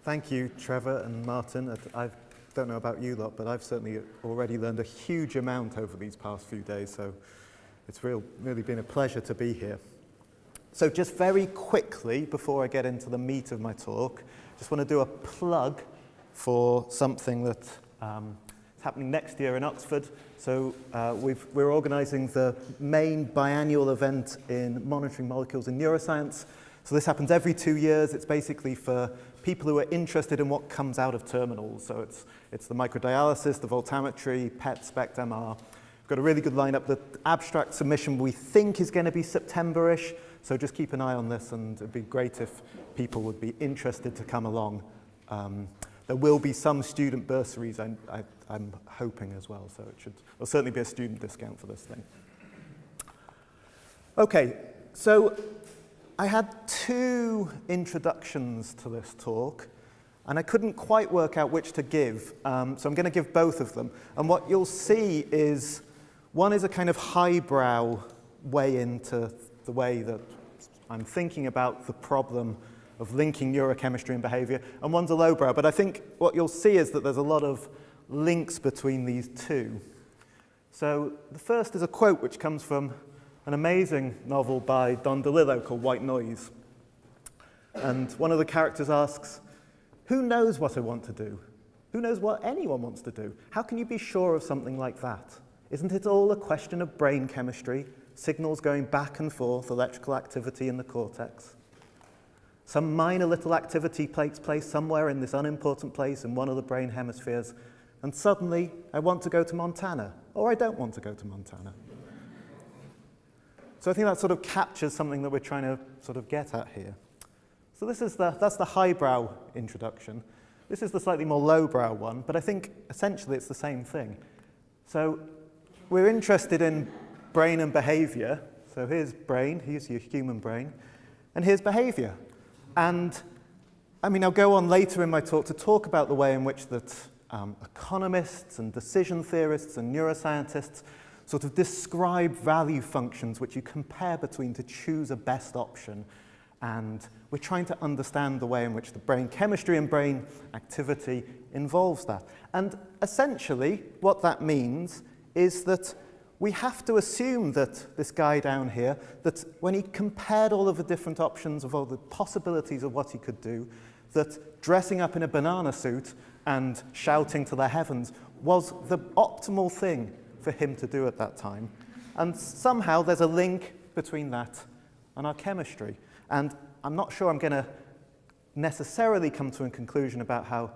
Thank you, Trevor and Martin. I don't know about you lot, but I've certainly already learned a huge amount over these past few days, so it's really been a pleasure to be here. So just very quickly, before I get into the meat of my talk, just want to do a plug for something that is happening next year in Oxford. So we're organising the main biannual event in monitoring molecules in neuroscience. So this happens every 2 years. It's basically for people who are interested in what comes out of terminals. So it's the microdialysis, the voltammetry, PET, SPECT, MR. We've got a really good lineup. The abstract submission we think is going to be September-ish. So just keep an eye on this, and it'd be great if people would be interested to come along. There will be some student bursaries, I'm hoping as well. So there'll certainly be a student discount for this thing. Okay, so I had 2 introductions to this talk, and I couldn't quite work out which to give, so I'm going to give both of them. And what you'll see is, one is a kind of highbrow way into the way that I'm thinking about the problem of linking neurochemistry and behavior, and one's a lowbrow. But I think what you'll see is that there's a lot of links between these two. So the first is a quote which comes from an amazing novel by Don DeLillo called White Noise. And one of the characters asks, who knows what I want to do? Who knows what anyone wants to do? How can you be sure of something like that? Isn't it all a question of brain chemistry, signals going back and forth, electrical activity in the cortex? Some minor little activity takes place somewhere in this unimportant place in one of the brain hemispheres, and suddenly I want to go to Montana, or I don't want to go to Montana. So I think that sort of captures something that we're trying to sort of get at here. So that's the highbrow introduction. This is the slightly more lowbrow one, but I think essentially it's the same thing. So we're interested in brain and behavior. So here's brain, here's your human brain, and here's behavior. And I mean, I'll go on later in my talk to talk about the way in which that economists and decision theorists and neuroscientists sort of describe value functions which you compare between to choose a best option. And we're trying to understand the way in which the brain chemistry and brain activity involves that. And essentially, what that means is that we have to assume that this guy down here, that when he compared all of the different options of all the possibilities of what he could do, that dressing up in a banana suit and shouting to the heavens was the optimal thing for him to do at that time. And somehow there's a link between that and our chemistry. And I'm not sure I'm going to necessarily come to a conclusion about how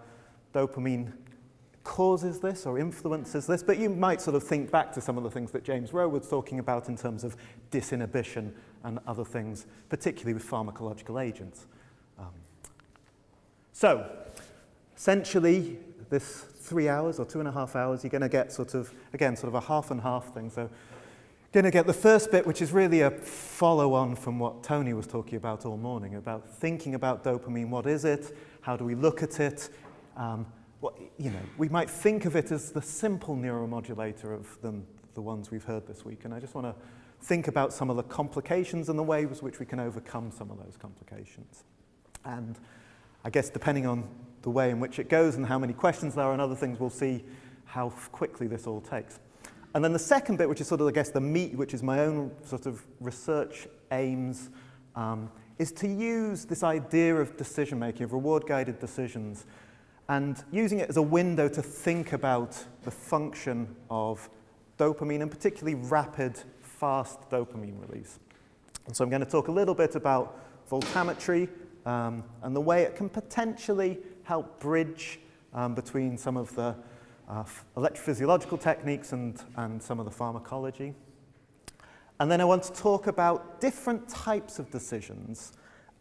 dopamine causes this or influences this, but you might sort of think back to some of the things that James Rowe was talking about in terms of disinhibition and other things, particularly with pharmacological agents. So, essentially, this 3 hours or 2.5 hours, you're going to get sort of a half and half thing. So, you're going to get the first bit, which is really a follow-on from what Tony was talking about all morning, about thinking about dopamine. What is it? How do we look at it? We might think of it as the simple neuromodulator of the ones we've heard this week, and I just want to think about some of the complications and the ways which we can overcome some of those complications. And I guess depending on the way in which it goes and how many questions there are and other things, we'll see how quickly this all takes. And then the second bit, which is sort of, I guess, the meat, which is my own sort of research aims, is to use this idea of decision-making, of reward-guided decisions, and using it as a window to think about the function of dopamine, and particularly rapid, fast dopamine release. And so I'm going to talk a little bit about voltammetry and the way it can potentially help bridge between some of the electrophysiological techniques and some of the pharmacology. And then I want to talk about different types of decisions.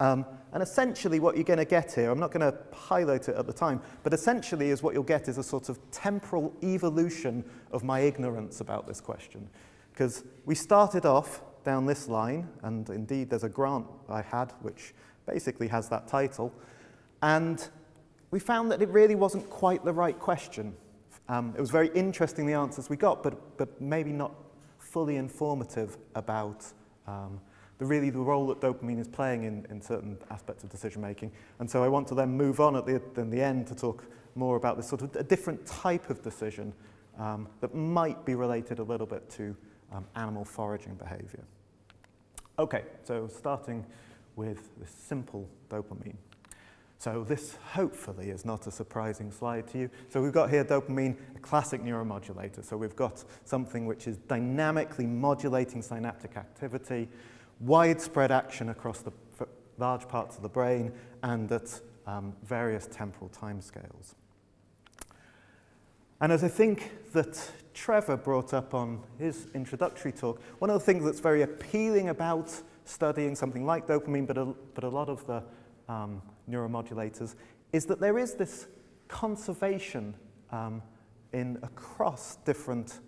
And essentially what you're going to get here, I'm not going to highlight it at the time, but essentially is what you'll get is a sort of temporal evolution of my ignorance about this question. Because we started off down this line, and indeed there's a grant I had which basically has that title, and we found that it really wasn't quite the right question. It was very interesting, the answers we got, but maybe not fully informative about the role that dopamine is playing in certain aspects of decision making. And so I want to then move on in the end to talk more about this sort of a different type of decision that might be related a little bit to animal foraging behavior. Okay, so starting with this simple dopamine. So this hopefully is not a surprising slide to you. So we've got here dopamine, a classic neuromodulator. So we've got something which is dynamically modulating synaptic activity, widespread action across the large parts of the brain, and at various temporal timescales. And as I think that Trevor brought up on his introductory talk, one of the things that's very appealing about studying something like dopamine, but a lot of the neuromodulators, is that there is this conservation across different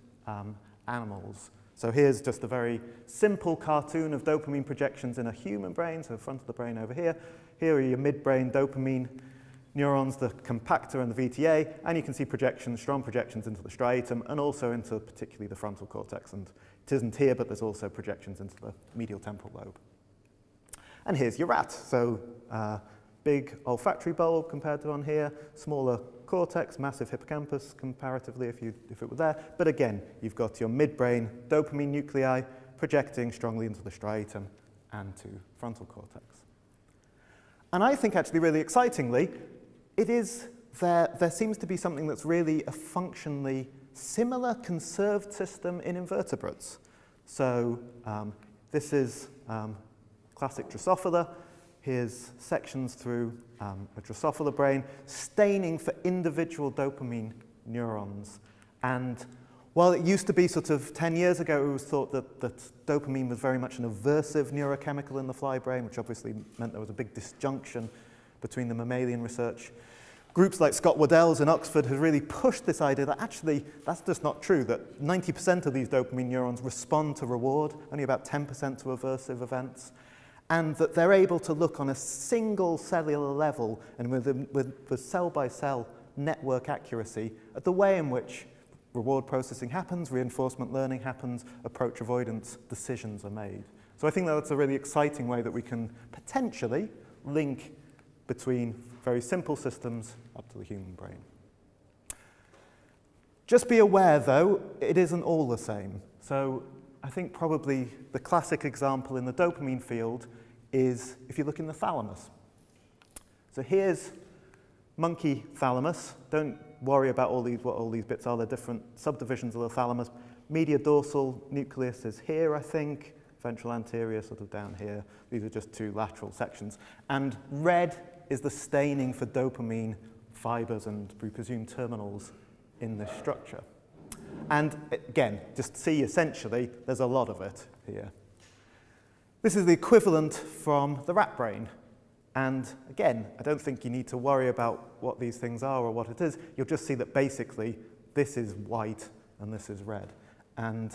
animals. So here's just a very simple cartoon of dopamine projections in a human brain, so front of the brain over here. Here are your midbrain dopamine neurons, the compactor and the VTA, and you can see projections, strong projections into the striatum and also into particularly the frontal cortex. And it isn't here, but there's also projections into the medial temporal lobe. And here's your rat. So big olfactory bulb compared to on here, smaller cortex, massive hippocampus comparatively if it were there. But again, you've got your midbrain dopamine nuclei projecting strongly into the striatum and to frontal cortex. And I think actually really excitingly, there seems to be something that's really a functionally similar conserved system in invertebrates. So this is classic Drosophila. Here's sections through a Drosophila brain, staining for individual dopamine neurons. And while it used to be sort of 10 years ago, it was thought that dopamine was very much an aversive neurochemical in the fly brain, which obviously meant there was a big disjunction between the mammalian research. Groups like Scott Waddell's in Oxford have really pushed this idea that actually that's just not true, that 90% of these dopamine neurons respond to reward, only about 10% to aversive events, and that they're able to look on a single cellular level and with cell-by-cell network accuracy at the way in which reward processing happens, reinforcement learning happens, approach avoidance decisions are made. So I think that's a really exciting way that we can potentially link between very simple systems up to the human brain. Just be aware, though, it isn't all the same. So I think probably the classic example in the dopamine field is if you look in the thalamus. So here's monkey thalamus. Don't worry about what all these bits are. They're different subdivisions of the thalamus. Medial dorsal nucleus is here, I think. Ventral anterior sort of down here. These are just two lateral sections. And red is the staining for dopamine fibers and, we presume, terminals in this structure. And again, just see essentially there's a lot of it here. This is the equivalent from the rat brain. And again, I don't think you need to worry about what these things are or what it is. You'll just see that basically this is white and this is red. And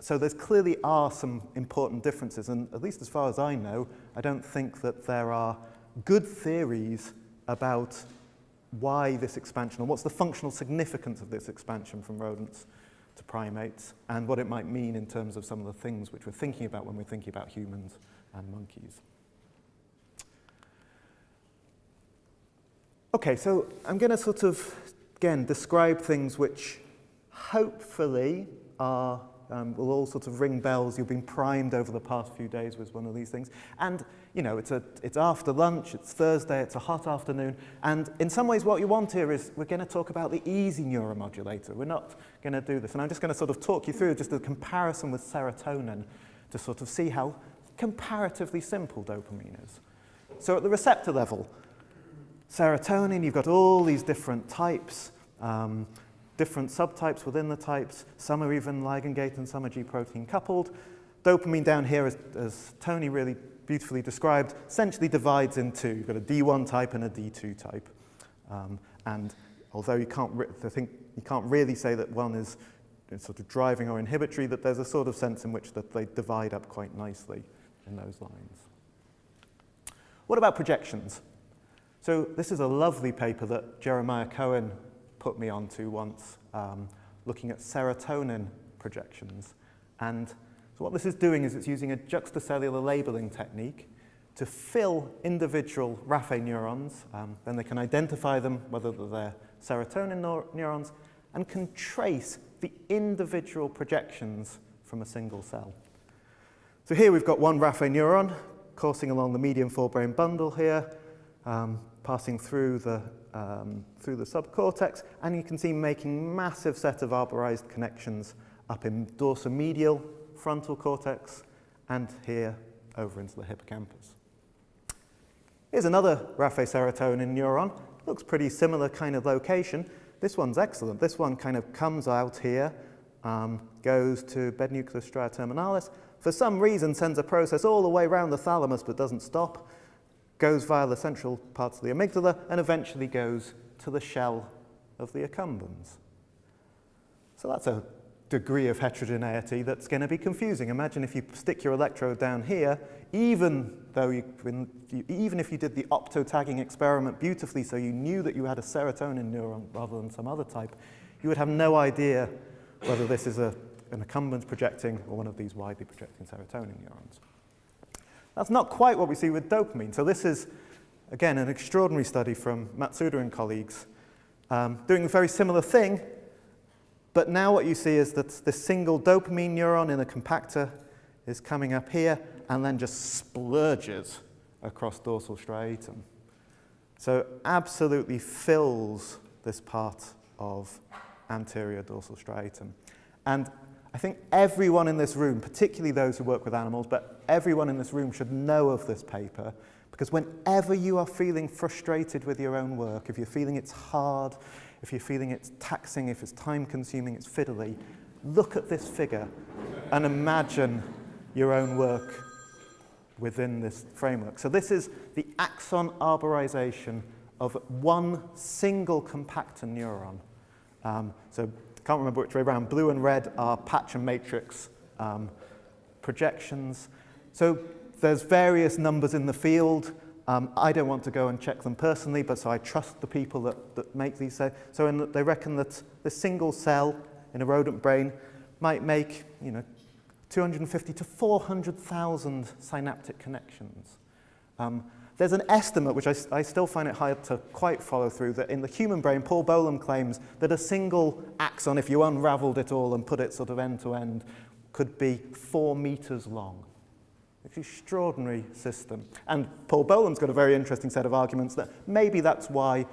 so there clearly are some important differences. And at least as far as I know, I don't think that there are good theories about why this expansion, or what's the functional significance of this expansion from rodents to primates, and what it might mean in terms of some of the things which we're thinking about when we're thinking about humans and monkeys. Okay, so I'm going to sort of, again, describe things which hopefully are, will all sort of ring bells. You've been primed over the past few days with one of these things. And, you know, it's after lunch, it's Thursday, it's a hot afternoon. And in some ways what you want here is we're going to talk about the easy neuromodulator. We're not going to do this. And I'm just going to sort of talk you through just a comparison with serotonin to sort of see how comparatively simple dopamine is. So at the receptor level, serotonin, you've got all these different types, different subtypes within the types. Some are even ligand-gated and some are G-protein coupled. Dopamine down here, as Tony really beautifully described, essentially divides into, you've got a D1 type and a D2 type. And although you can't really say that one is sort of driving or inhibitory, that there's a sort of sense in which that they divide up quite nicely in those lines. What about projections? So this is a lovely paper that Jeremiah Cohen put me onto once, looking at serotonin projections. And So what this is doing is it's using a juxtacellular labeling technique to fill individual raphe neurons. Then they can identify them, whether they're serotonin neurons, and can trace the individual projections from a single cell. So here we've got one raphe neuron coursing along the median forebrain bundle here, passing through the subcortex, and you can see making massive set of arborized connections up in dorsomedial frontal cortex and here over into the hippocampus. Here's another raphe serotonin neuron. Looks pretty similar kind of location. This one's excellent. This one kind of comes out here, goes to bed nucleus stria terminalis. For some reason, sends a process all the way around the thalamus but doesn't stop, goes via the central parts of the amygdala, and eventually goes to the shell of the accumbens. So that's a degree of heterogeneity that's going to be confusing. Imagine if you stick your electrode down here, even if you did the opto-tagging experiment beautifully so you knew that you had a serotonin neuron rather than some other type, you would have no idea whether this is an accumbens projecting or one of these widely projecting serotonin neurons. That's not quite what we see with dopamine. So this is, again, an extraordinary study from Matsuda and colleagues doing a very similar thing, but now what you see is that this single dopamine neuron in a compactor is coming up here and then just splurges across dorsal striatum. So absolutely fills this part of anterior dorsal striatum. And I think everyone in this room, particularly those who work with animals, but everyone in this room should know of this paper, because whenever you are feeling frustrated with your own work, if you're feeling it's hard, if you're feeling it's taxing, if it's time-consuming, it's fiddly, look at this figure and imagine your own work within this framework. So this is the axon arborization of one single compactor neuron. So can't remember which way around. Blue and red are patch and matrix projections. So there's various numbers in the field. I don't want to go and check them personally, but so I trust the people that make these. So they reckon that the single cell in a rodent brain might make 250 to 400,000 synaptic connections. There's an estimate, which I still find it hard to quite follow through, that in the human brain, Paul Bolam claims that a single axon, if you unraveled it all and put it sort of end to end, could be 4 meters long. It's an extraordinary system. And Paul Bolam's got a very interesting set of arguments that maybe that's why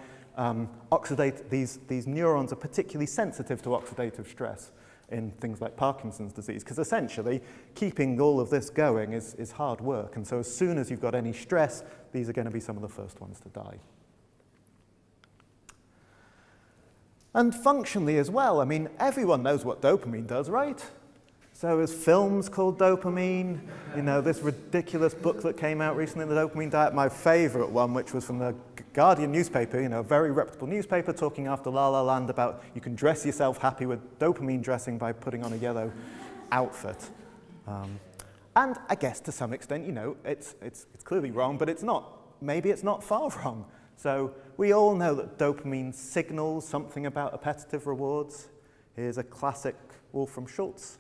these neurons are particularly sensitive to oxidative stress in things like Parkinson's disease, because essentially keeping all of this going is hard work. And so as soon as you've got any stress, these are going to be some of the first ones to die. And functionally as well, I mean, everyone knows what dopamine does, right? So there's films called Dopamine, this ridiculous book that came out recently, The Dopamine Diet, my favorite one, which was from the Guardian newspaper, a very reputable newspaper, talking after La La Land about you can dress yourself happy with dopamine dressing by putting on a yellow outfit. And I guess to some extent, it's clearly wrong, but maybe it's not far wrong. So we all know that dopamine signals something about appetitive rewards. Here's a classic Wolfram Schultz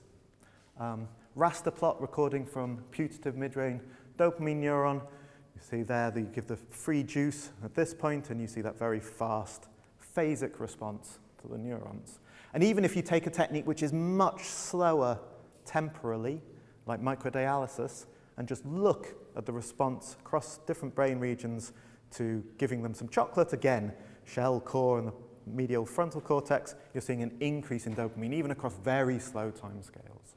raster plot recording from putative midbrain dopamine neuron. You see there that you give the free juice at this point, and you see that very fast phasic response to the neurons. And even if you take a technique which is much slower temporally, like microdialysis, and just look at the response across different brain regions to giving them some chocolate, again, shell, core, and the medial frontal cortex, you're seeing an increase in dopamine, even across very slow timescales.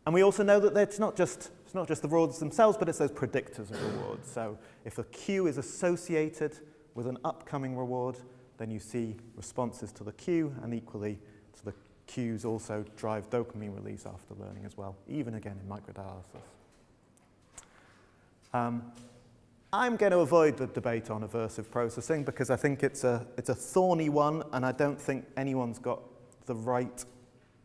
And we also know that it's not just the rewards themselves, but it's those predictors of rewards. So if a cue is associated with an upcoming reward, then you see responses to the cue, and equally to the cues also drive dopamine release after learning as well, even again in microdialysis. I'm going to avoid the debate on aversive processing because I think it's a thorny one, and I don't think anyone's got the right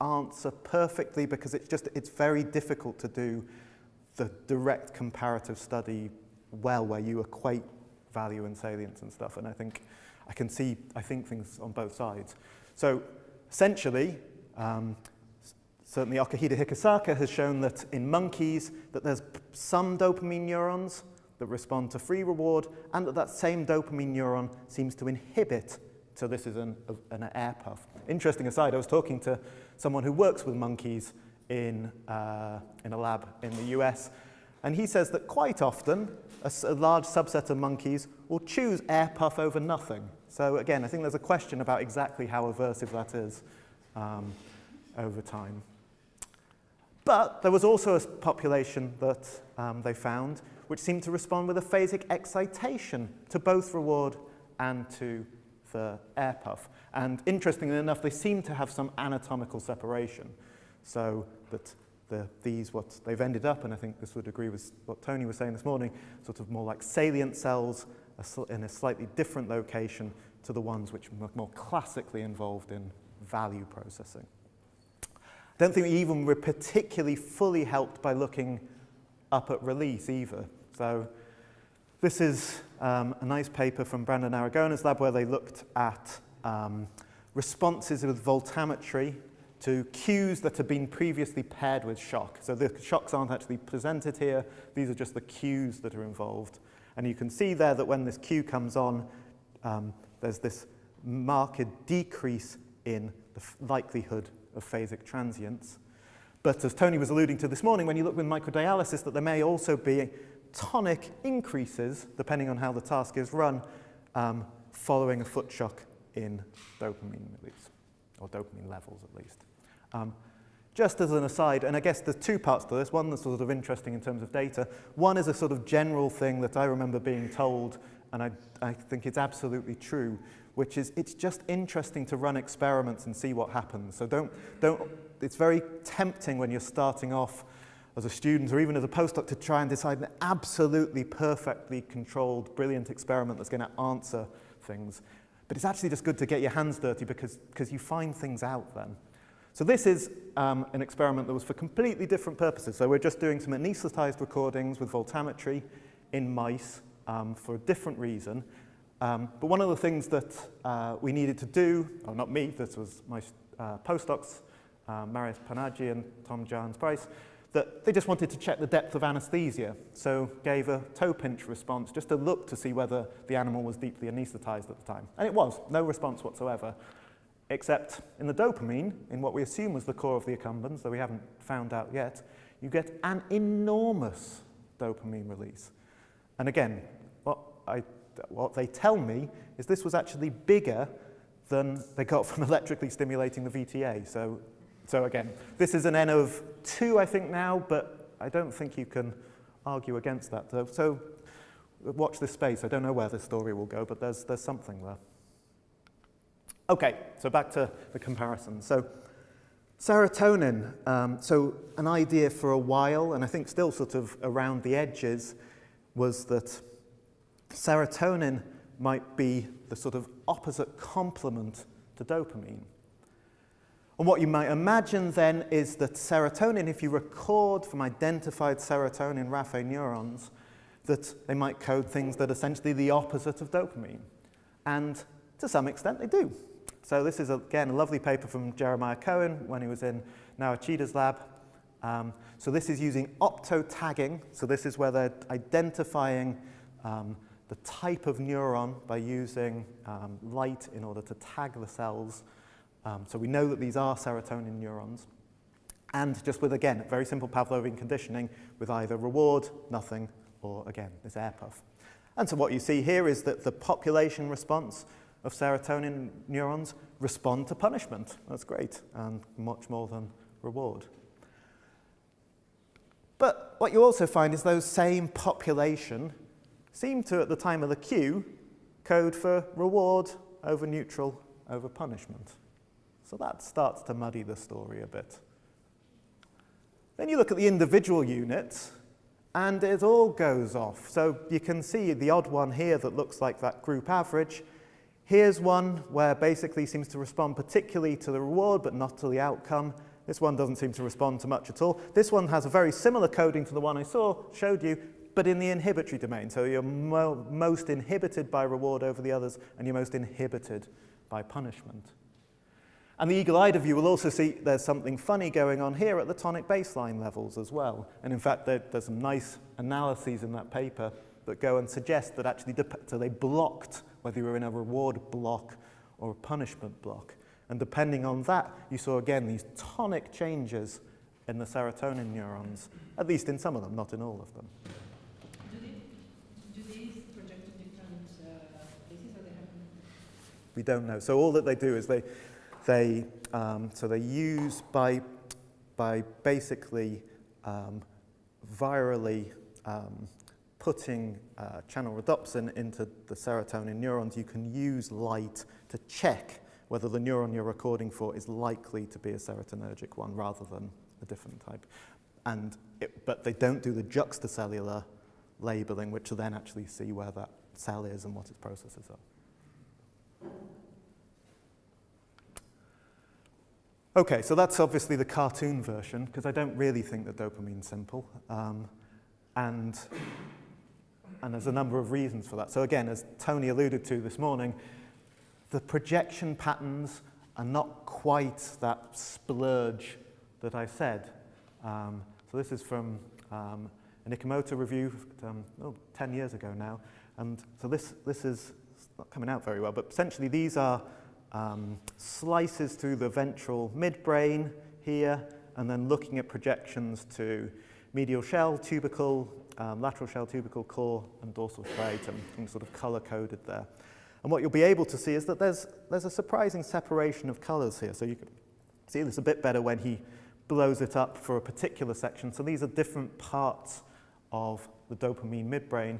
answer perfectly, because it's very difficult to do the direct comparative study well where you equate value and salience and stuff, and I think things on both sides. So essentially, certainly Okihide Hikosaka has shown that in monkeys that there's some dopamine neurons that respond to free reward, and that same dopamine neuron seems to inhibit. So this is an air puff. Interesting aside, I was talking to someone who works with monkeys in a lab in the US, and he says that quite often a large subset of monkeys will choose air puff over nothing. So again, I think there's a question about exactly how aversive that is over time. But there was also a population that they found which seemed to respond with a phasic excitation to both reward and to the air puff. And interestingly enough, they seem to have some anatomical separation. So that what they've ended up, and I think this would agree with what Tony was saying this morning, sort of more like salient cells in a slightly different location to the ones which are more classically involved in value processing. I don't think we even were particularly fully helped by looking up at release either. So this is a nice paper from Brandon Aragona's lab where they looked at responses with voltammetry to cues that have been previously paired with shock. So the shocks aren't actually presented here. These are just the cues that are involved. And you can see there that when this cue comes on, there's this marked decrease in the likelihood of phasic transients. But as Tony was alluding to this morning, when you look with microdialysis, that there may also be tonic increases, depending on how the task is run, following a foot shock in dopamine release, or dopamine levels at least. Just as an aside, and I guess there's two parts to this, one that's sort of interesting in terms of data. One is a sort of general thing that I remember being told, and I think it's absolutely true, which is it's just interesting to run experiments and see what happens. So it's very tempting when you're starting off as a student or even as a postdoc to try and decide an absolutely perfectly controlled, brilliant experiment that's going to answer things. But it's actually just good to get your hands dirty because you find things out then. So this is an experiment that was for completely different purposes. So we're just doing some anesthetized recordings with voltammetry in mice for a different reason. But one of the things that we needed to do, oh, not me, this was my postdocs, Marius Panaggi and Tom Jans-Price, that they just wanted to check the depth of anesthesia. So gave a toe pinch response just to look to see whether the animal was deeply anesthetized at the time. And it was, no response whatsoever, except in the dopamine, in what we assume was the core of the accumbens, though we haven't found out yet, you get an enormous dopamine release. And again, what they tell me is this was actually bigger than they got from electrically stimulating the VTA. So again, this is an N of 2, I think now, but I don't think you can argue against that. So watch this space. I don't know where this story will go, but there's something there. Okay, so back to the comparison. So serotonin, so an idea for a while, and I think still sort of around the edges, was that serotonin might be the sort of opposite complement to dopamine. And what you might imagine then is that serotonin, if you record from identified serotonin raphe neurons, that they might code things that are essentially the opposite of dopamine. And to some extent they do. So this is, again, a lovely paper from Jeremiah Cohen when he was in Naochida's lab. So this is using optotagging. So this is where they're identifying the type of neuron by using light in order to tag the cells. So we know that these are serotonin neurons. And just with, again, very simple Pavlovian conditioning with either reward, nothing, or, again, this air puff. And so what you see here is that the population response of serotonin neurons respond to punishment. That's great, and much more than reward. But what you also find is those same population seem to, at the time of the cue, code for reward over neutral over punishment. So that starts to muddy the story a bit. Then you look at the individual units, and it all goes off. So you can see the odd one here that looks like that group average. Here's one where basically seems to respond particularly to the reward, but not to the outcome. This one doesn't seem to respond to much at all. This one has a very similar coding to the one I showed you, but in the inhibitory domain. So you're most inhibited by reward over the others, and you're most inhibited by punishment. And the eagle-eyed of you will also see there's something funny going on here at the tonic baseline levels as well. And in fact, there's some nice analyses in that paper that go and suggest that actually so they blocked whether you were in a reward block or a punishment block. And depending on that, you saw again these tonic changes in the serotonin neurons, at least in some of them, not in all of them. Do these project to different places, or they happen? We don't know. So all that they do is they use by basically virally putting channel rhodopsin into the serotonin neurons, you can use light to check whether the neuron you're recording for is likely to be a serotonergic one rather than a different type. But they don't do the juxtacellular labeling, which will then actually see where that cell is and what its processes are. Okay, so that's obviously the cartoon version, because I don't really think that dopamine's simple. And there's a number of reasons for that. So again, as Tony alluded to this morning, the projection patterns are not quite that splurge that I said. So this is from an Ikemoto review 10 years ago now. And so this is not coming out very well, but essentially these are slices through the ventral midbrain here, and then looking at projections to medial shell, tubercle, lateral shell, tubercle, core, and dorsal striatum, and sort of color-coded there. And what you'll be able to see is that there's a surprising separation of colors here. So you can see this a bit better when he blows it up for a particular section. So these are different parts of the dopamine midbrain.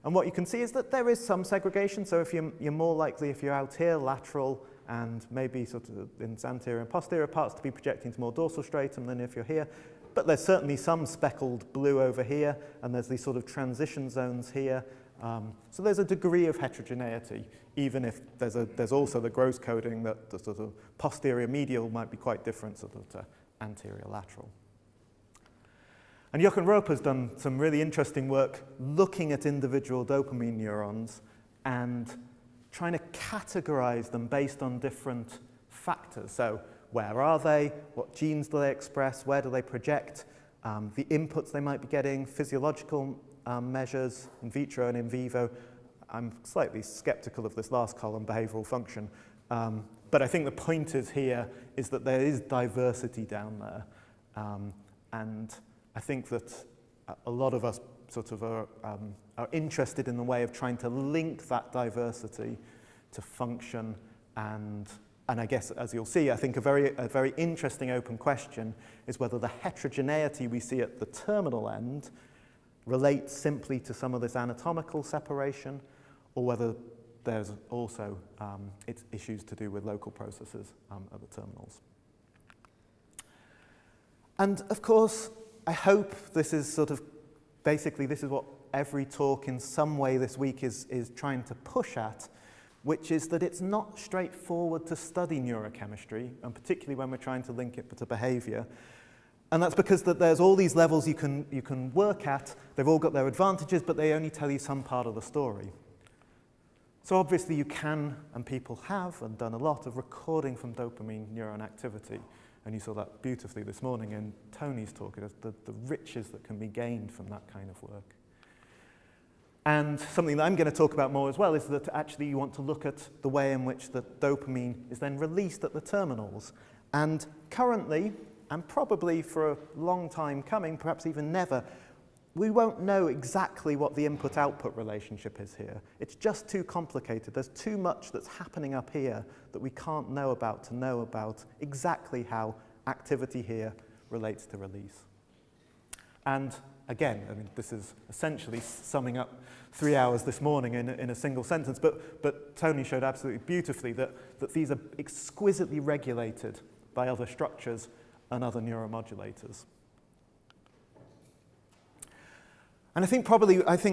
And what you can see is that there is some segregation. So if you're more likely, if you're out here, lateral, and maybe sort of in its anterior and posterior parts to be projecting to more dorsal striatum than if you're here. But there's certainly some speckled blue over here, and there's these sort of transition zones here. So there's a degree of heterogeneity, even if there's also the gross coding that the sort of posterior medial might be quite different sort of to anterior lateral. And Jochen Rope has done some really interesting work looking at individual dopamine neurons and trying to categorize them based on different factors. So where are they? What genes do they express? Where do they project? The inputs they might be getting, physiological measures, in vitro and in vivo. I'm slightly skeptical of this last column, behavioral function. But I think the point is here is that there is diversity down there. And I think that a lot of us sort of are interested in the way of trying to link that diversity to function. And I guess, as you'll see, I think a very interesting open question is whether the heterogeneity we see at the terminal end relates simply to some of this anatomical separation, or whether there's also it's issues to do with local processes at the terminals. And of course, I hope this is sort of, basically this is what every talk in some way this week is trying to push at, which is that it's not straightforward to study neurochemistry, and particularly when we're trying to link it to behavior. And that's because that there's all these levels you can work at. They've all got their advantages, but they only tell you some part of the story. So obviously you can, and people have, and done a lot of recording from dopamine neuron activity. And you saw that beautifully this morning in Tony's talk, the riches that can be gained from that kind of work. And something that I'm going to talk about more as well is that actually you want to look at the way in which the dopamine is then released at the terminals. And currently, and probably for a long time coming, perhaps even never, we won't know exactly what the input-output relationship is here. It's just too complicated. There's too much that's happening up here that we can't know about to know about exactly how activity here relates to release. And again, I mean, this is essentially summing up 3 hours this morning in a single sentence, but Tony showed absolutely beautifully that these are exquisitely regulated by other structures and other neuromodulators. And I think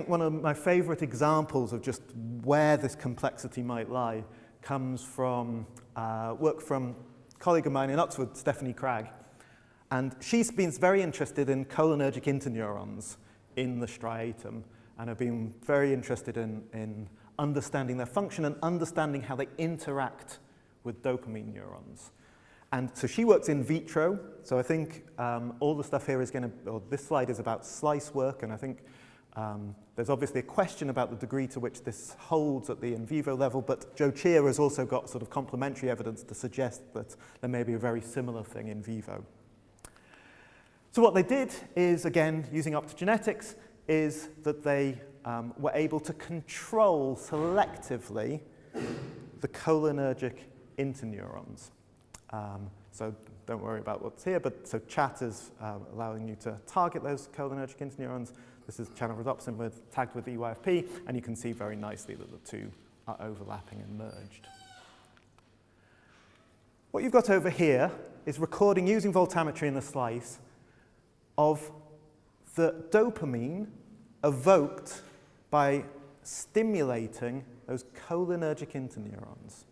one of my favorite examples of just where this complexity might lie comes from work from a colleague of mine in Oxford, Stephanie Cragg. And she's been very interested in cholinergic interneurons in the striatum, and have been very interested in understanding their function and understanding how they interact with dopamine neurons. And so she works in vitro. So I think all the stuff here is going to, or this slide is about slice work, and I think there's obviously a question about the degree to which this holds at the in vivo level, but Joe Chia has also got sort of complementary evidence to suggest that there may be a very similar thing in vivo. So what they did is, again, using optogenetics, is that they were able to control selectively the cholinergic interneurons. So don't worry about what's here, but so chat is allowing you to target those cholinergic interneurons. This is channel rhodopsin tagged with EYFP, and you can see very nicely that the two are overlapping and merged. What you've got over here is recording using voltammetry in the slice of the dopamine evoked by stimulating those cholinergic interneurons.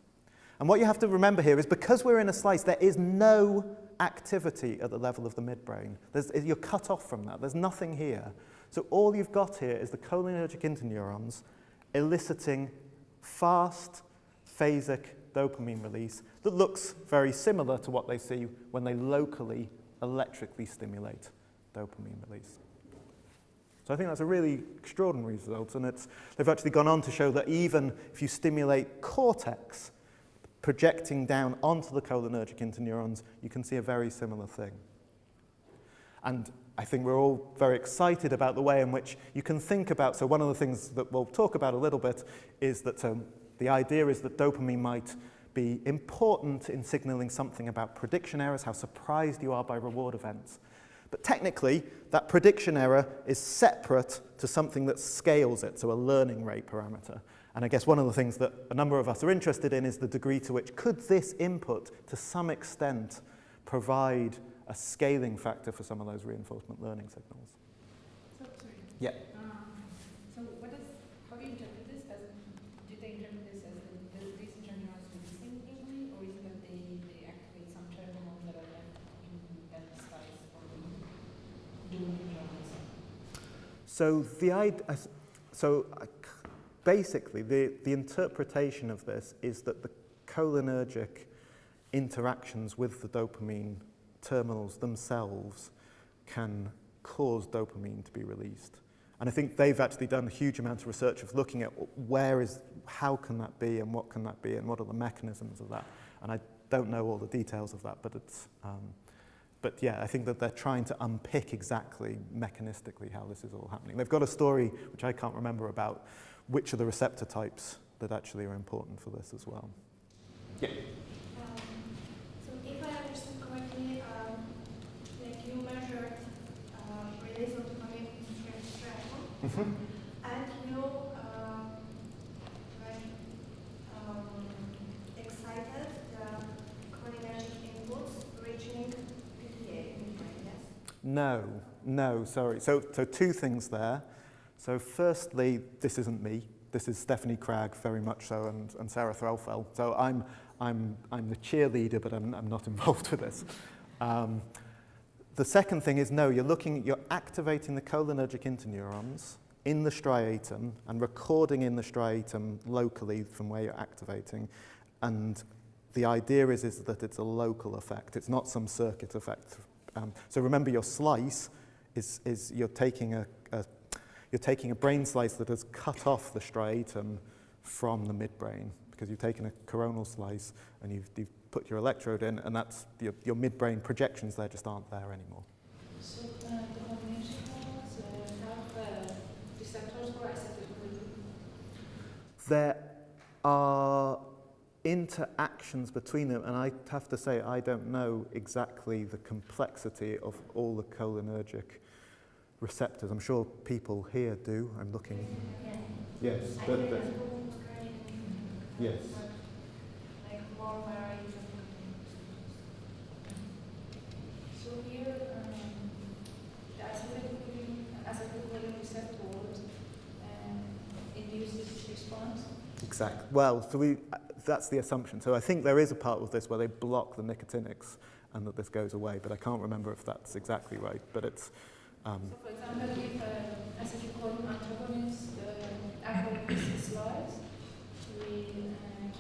And what you have to remember here is because we're in a slice, there is no activity at the level of the midbrain. You're cut off from that. There's nothing here. So all you've got here is the cholinergic interneurons eliciting fast, phasic dopamine release that looks very similar to what they see when they locally electrically stimulate dopamine release. So I think that's a really extraordinary result, and they've actually gone on to show that even if you stimulate cortex, projecting down onto the cholinergic interneurons, you can see a very similar thing. And I think we're all very excited about the way in which you can think about, so one of the things that we'll talk about a little bit is that the idea is that dopamine might be important in signaling something about prediction errors, how surprised you are by reward events. But technically, that prediction error is separate to something that scales it, so a learning rate parameter. And I guess one of the things that a number of us are interested in is the degree to which could this input, to some extent, provide a scaling factor for some of those reinforcement learning signals. So, sorry. Yeah. So how do you interpret this? Do they interpret this as these interneurons releasing dopamine, or is it that they activate some terminals that are left in that slice or doing neurons? So basically, the interpretation of this is that the cholinergic interactions with the dopamine terminals themselves can cause dopamine to be released. And I think they've actually done a huge amount of research of looking at how can that be and what can that be and what are the mechanisms of that. And I don't know all the details of that, but yeah, I think that they're trying to unpick exactly mechanistically how this is all happening. They've got a story, which I can't remember, about which are the receptor types that actually are important for this as well. Yeah. So if I understand correctly, like you measured release of dopamine in striatum, and you excited the cholinergic inputs reaching PTA, yes? No, sorry. So two things there. So firstly, this isn't me. This is Stephanie Cragg, very much so, and Sarah Threlfell. So I'm the cheerleader, but I'm not involved with this. The second thing is, no, you're activating the cholinergic interneurons in the striatum and recording in the striatum locally from where you're activating. And the idea is that it's a local effect. It's not some circuit effect. So remember, your slice is you're taking a brain slice that has cut off the striatum from the midbrain, because you've taken a coronal slice and you've put your electrode in, and that's your midbrain projections there just aren't there anymore. So the combination have receptors for acetylcholine? There are interactions between them, and I have to say I don't know exactly the complexity of all the cholinergic receptors. I'm sure people here do. I'm looking. Yeah. Yes. Yes. Like more variety. So here, the acetylcholine receptors induces response? Exactly. Well, so that's the assumption. So I think there is a part of this where they block the nicotinics and that this goes away, but I can't remember if that's exactly right. But it's. So for example, if acetylcholine antagonist agonists slides, we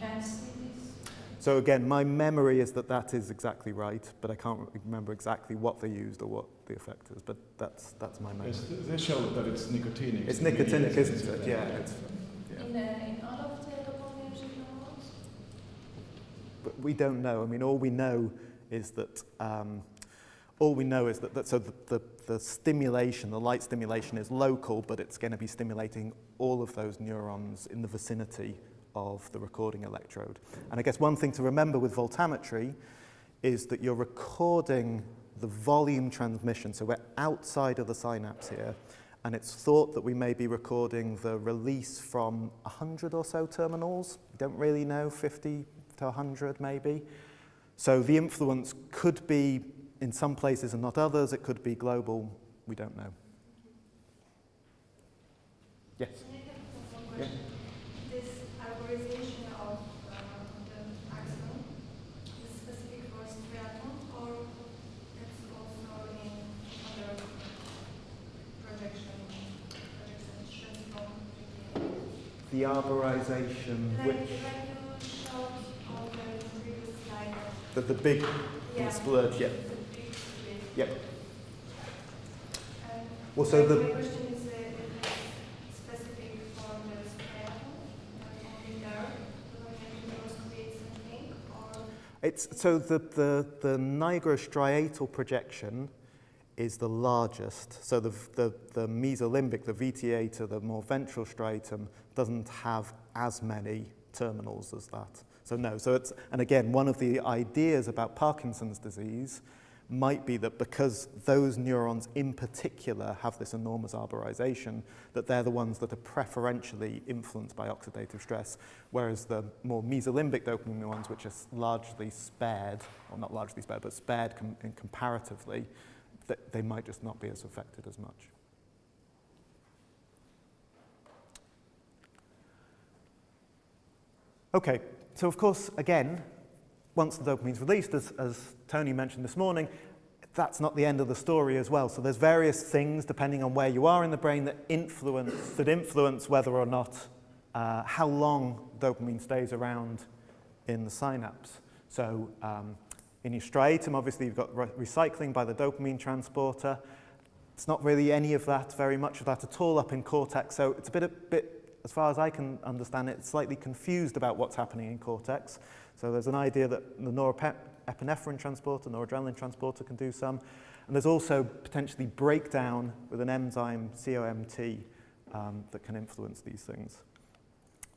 can see this? So again, my memory is that that is exactly right, but I can't remember exactly what they used or what the effect is, but that's my memory. They show that it's nicotinic. It's nicotinic, isn't it? Yeah. In all of the dopaminergic neurons? But we don't know. I mean, all we know is that so the stimulation, the light stimulation is local, but it's going to be stimulating all of those neurons in the vicinity of the recording electrode. And I guess one thing to remember with voltammetry is that you're recording the volume transmission. So we're outside of the synapse here, and it's thought that we may be recording the release from 100 or so terminals. Don't really know, 50 to 100 maybe. So the influence could be in some places and not others. It could be global. We don't know. Yes? Can I have one question? This arborization of the axon is specific for striatum, or it's also in other projections from The arborization, like which you showed on the previous slide. the big splurge, yeah. The big split. Yep. And Well, so my the question is if it's specific for the striatum, only there, create something, or it's so the nigrostriatal projection is the largest. So the mesolimbic, the VTA to the more ventral striatum doesn't have as many terminals as that. So no, so it's, and again, one of the ideas about Parkinson's disease might be that because those neurons in particular have this enormous arborization, that they're the ones that are preferentially influenced by oxidative stress, whereas the more mesolimbic dopamine neurons, which are largely spared, or not largely spared, but spared comparatively, they might just not be as affected as much. Okay, so of course, again, once the dopamine's released, as Tony mentioned this morning, that's not the end of the story as well. So there's various things, depending on where you are in the brain, that influence whether or not, how long dopamine stays around in the synapse. So in your striatum, obviously, you've got recycling by the dopamine transporter. It's not really any of that, very much of that at all up in cortex. So it's a bit, as far as I can understand it, it's slightly confused about what's happening in cortex. So there's an idea that the norepinephrine transporter, noradrenaline transporter can do some. And there's also potentially breakdown with an enzyme, COMT, that can influence these things.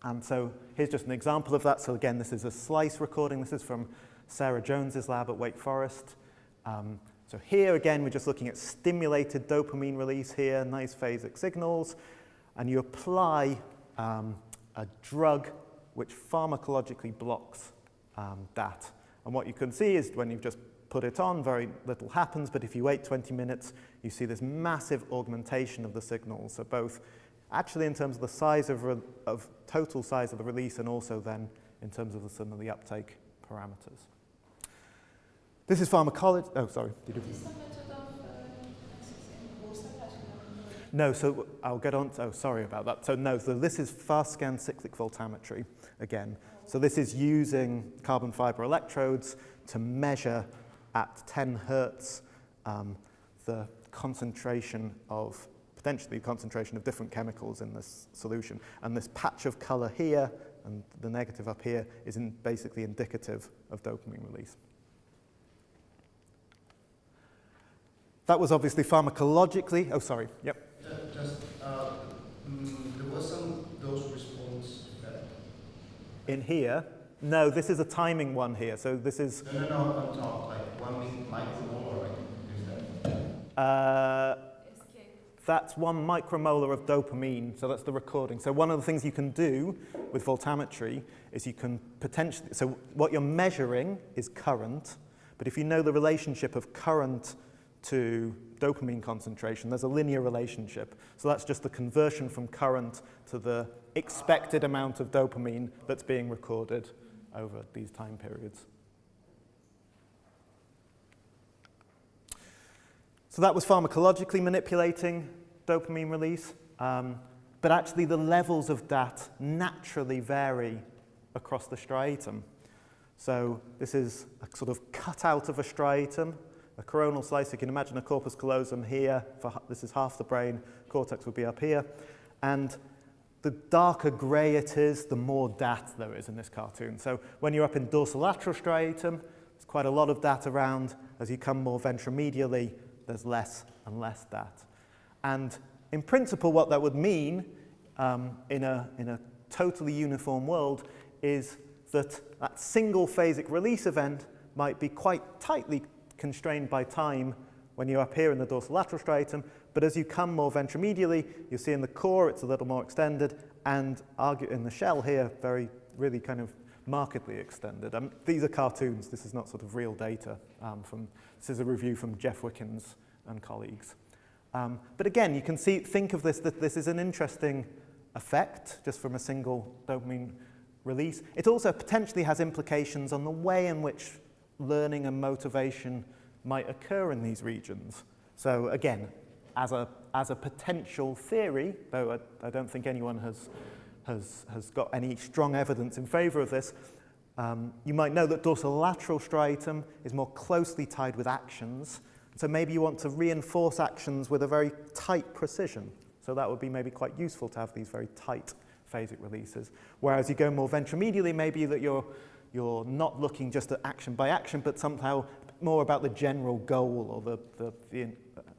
And so here's just an example of that. So again, this is a slice recording. This is from Sarah Jones's lab at Wake Forest. So here again, we're just looking at stimulated dopamine release here, nice phasic signals. And you apply a drug which pharmacologically blocks that. And what you can see is when you've just put it on, very little happens, but if you wait 20 minutes, you see this massive augmentation of the signals. So both actually in terms of the size of total size of the release, and also then in terms of some of the uptake parameters. This is pharmacology. Oh, sorry. Is this a method of accessing Walton? No, so I'll get on. Oh, sorry about that. So no, so this is fast scan cyclic voltammetry again. So this is using carbon fiber electrodes to measure at 10 hertz the concentration of, potentially concentration of different chemicals in this solution. And this patch of color here and the negative up here is basically indicative of dopamine release. That was obviously pharmacologically. Oh, sorry. Yep. There was some dose response effect. In here, no, this is a timing one here. So this is. No, on top, like 1 micromolar, is that? That's 1 micromolar of dopamine. So that's the recording. So one of the things you can do with voltammetry is you can potentially. So what you're measuring is current, but if you know the relationship of current to dopamine concentration, there's a linear relationship. So that's just the conversion from current to the expected amount of dopamine that's being recorded over these time periods. So that was pharmacologically manipulating dopamine release, but actually the levels of that naturally vary across the striatum. So this is a sort of cutout of a striatum, a coronal slice. You can imagine a corpus callosum here. This is half the brain. Cortex would be up here. And the darker grey it is, the more DAT there is in this cartoon. So when you're up in dorsolateral striatum, there's quite a lot of DAT around. As you come more ventromedially, there's less and less DAT. And in principle, what that would mean in a totally uniform world is that that single phasic release event might be quite tightly constrained by time when you're up here in the dorsolateral striatum, but as you come more ventromedially, you see in the core it's a little more extended, and in the shell here, really kind of markedly extended. These are cartoons. This is not sort of real data. This is a review from Jeff Wickens and colleagues. But again, you can think of this, that this is an interesting effect just from a single dopamine release. It also potentially has implications on the way in which learning and motivation might occur in these regions. So again, as a potential theory, though I don't think anyone has got any strong evidence in favor of this, you might know that dorsolateral striatum is more closely tied with actions. So maybe you want to reinforce actions with a very tight precision. So that would be maybe quite useful to have these very tight phasic releases. Whereas you go more ventromedially, maybe that you're not looking just at action by action, but somehow more about the general goal, or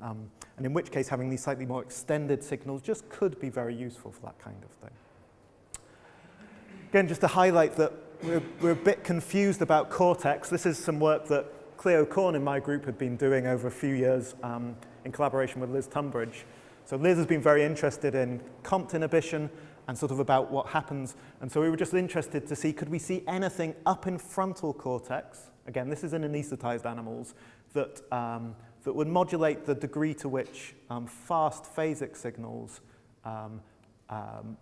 and in which case having these slightly more extended signals just could be very useful for that kind of thing. Again, just to highlight that we're a bit confused about cortex. This is some work that Cleo Korn in my group had been doing over a few years in collaboration with Liz Tunbridge. So Liz has been very interested in COMT inhibition and sort of about what happens. And so we were just interested to see, could we see anything up in frontal cortex? Again, this is in anesthetized animals, that would modulate the degree to which fast phasic signals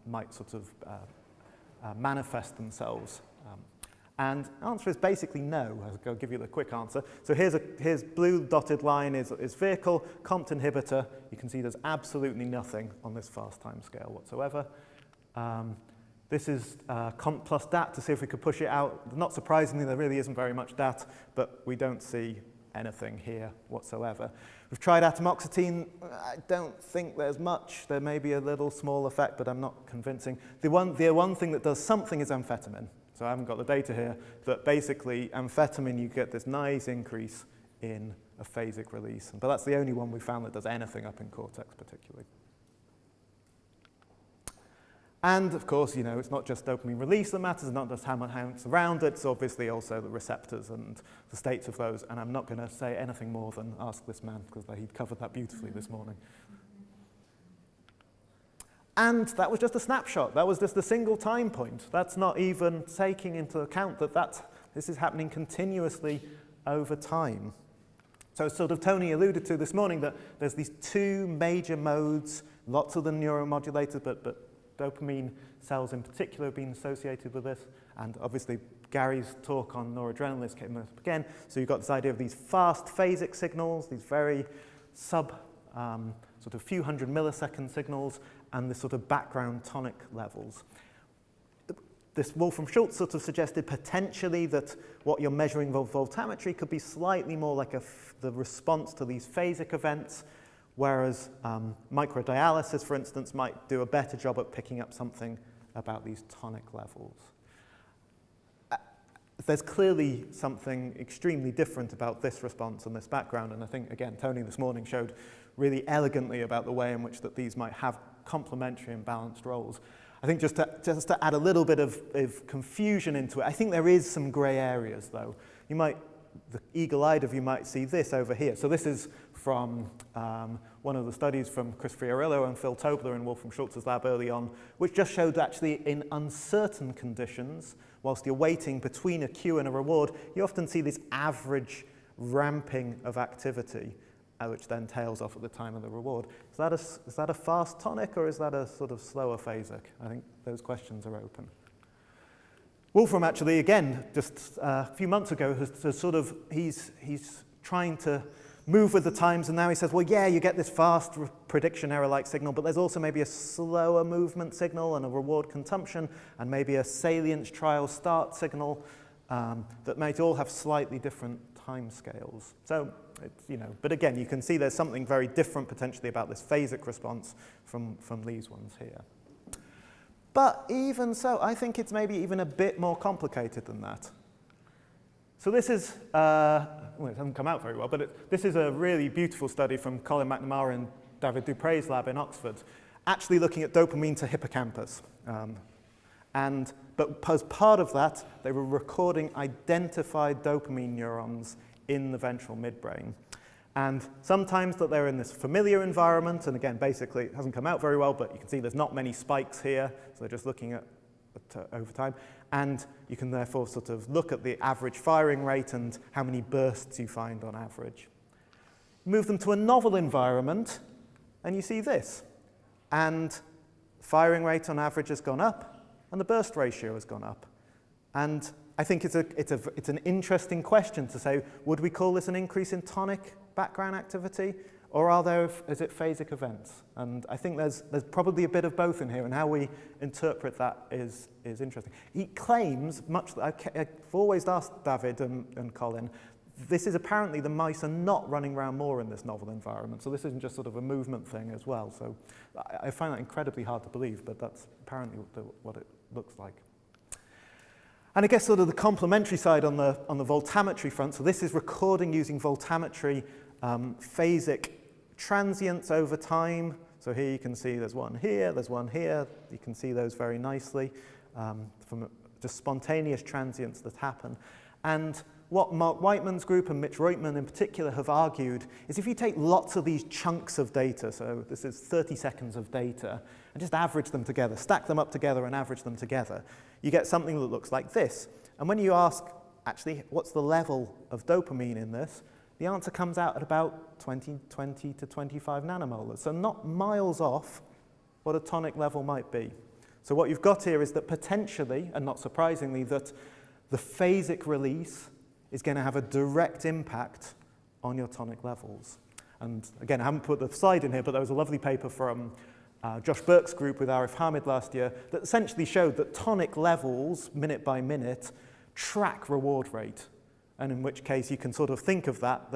might sort of manifest themselves. And the answer is basically no. I'll give you the quick answer. So here's blue dotted line is vehicle, COMT inhibitor. You can see there's absolutely nothing on this fast time scale whatsoever. This is COMT plus DAT to see if we could push it out. Not surprisingly, there really isn't very much DAT, but we don't see anything here whatsoever. We've tried atomoxetine. I don't think there's much. There may be a little small effect, but I'm not convincing. The one thing that does something is amphetamine. So I haven't got the data here, but basically amphetamine, you get this nice increase in a phasic release. But that's the only one we found that does anything up in cortex particularly. And of course, it's not just dopamine release that matters, not just how it's around it, it's obviously also the receptors and the states of those. And I'm not going to say anything more than ask this man, because he'd covered that beautifully this morning. And that was just a snapshot. That was just a single time point. That's not even taking into account that this is happening continuously over time. So sort of Tony alluded to this morning that there's these two major modes, lots of them neuromodulators, but dopamine cells in particular have been associated with this. And obviously Gary's talk on noradrenaline came up again. So you've got this idea of these fast phasic signals, these very sort of few hundred millisecond signals, and this sort of background tonic levels. This Wolfram-Schultz sort of suggested potentially that what you're measuring with voltammetry could be slightly more like the response to these phasic events, whereas microdialysis, for instance, might do a better job at picking up something about these tonic levels. There's clearly something extremely different about this response and this background, and I think, again, Tony this morning showed really elegantly about the way in which that these might have complementary and balanced roles. I think just to add a little bit of confusion into it, I think there is some grey areas, though. The eagle-eyed of you might see this over here. So this is from one of the studies from Chris Fiorillo and Phil Tobler in Wolfram-Schultz's lab early on, which just showed that actually in uncertain conditions, whilst you're waiting between a cue and a reward, you often see this average ramping of activity, which then tails off at the time of the reward. Is that a fast tonic, or is that a sort of slower phasic? I think those questions are open. Wolfram actually, again, just a few months ago, he's trying to move with the times, and now he says, well, yeah, you get this fast prediction error-like signal, but there's also maybe a slower movement signal and a reward consumption, and maybe a salience trial start signal. that might all have slightly different time scales. So, it's, but again, you can see there's something very different potentially about this phasic response from these ones here. But even so, I think it's maybe even a bit more complicated than that. So this is, well, it hasn't come out very well, but this is a really beautiful study from Colin McNamara and David Dupre's lab in Oxford, actually looking at dopamine to hippocampus. But as part of that, they were recording identified dopamine neurons in the ventral midbrain. And sometimes that they're in this familiar environment, and again, basically, it hasn't come out very well, but you can see there's not many spikes here, so they're just looking at over time. And you can therefore sort of look at the average firing rate and how many bursts you find on average. Move them to a novel environment, and you see this. And firing rate on average has gone up, and the burst ratio has gone up. And I think it's an interesting question to say, would we call this an increase in tonic background activity, or is it phasic events? And I think there's probably a bit of both in here, and how we interpret that is interesting. He claims, I've always asked David and Colin, this is apparently the mice are not running around more in this novel environment, so this isn't just sort of a movement thing as well. So I find that incredibly hard to believe, but that's apparently what it looks like. And I guess sort of the complementary side on the voltammetry front, so this is recording using voltammetry phasic transients over time. So here you can see there's one here, there's one here. You can see those very nicely from just spontaneous transients that happen. And what Mark Whiteman's group and Mitch Reutemann in particular have argued is if you take lots of these chunks of data, so this is 30 seconds of data, and just average them together, stack them up together and average them together, you get something that looks like this. And when you ask, actually, what's the level of dopamine in this, the answer comes out at about 20 to 25 nanomolar, so not miles off what a tonic level might be. So what you've got here is that potentially, and not surprisingly, that the phasic release is going to have a direct impact on your tonic levels. And again, I haven't put the slide in here, but there was a lovely paper from Josh Burke's group with Arif Hamid last year that essentially showed that tonic levels, minute by minute, track reward rate. And in which case you can sort of think of that,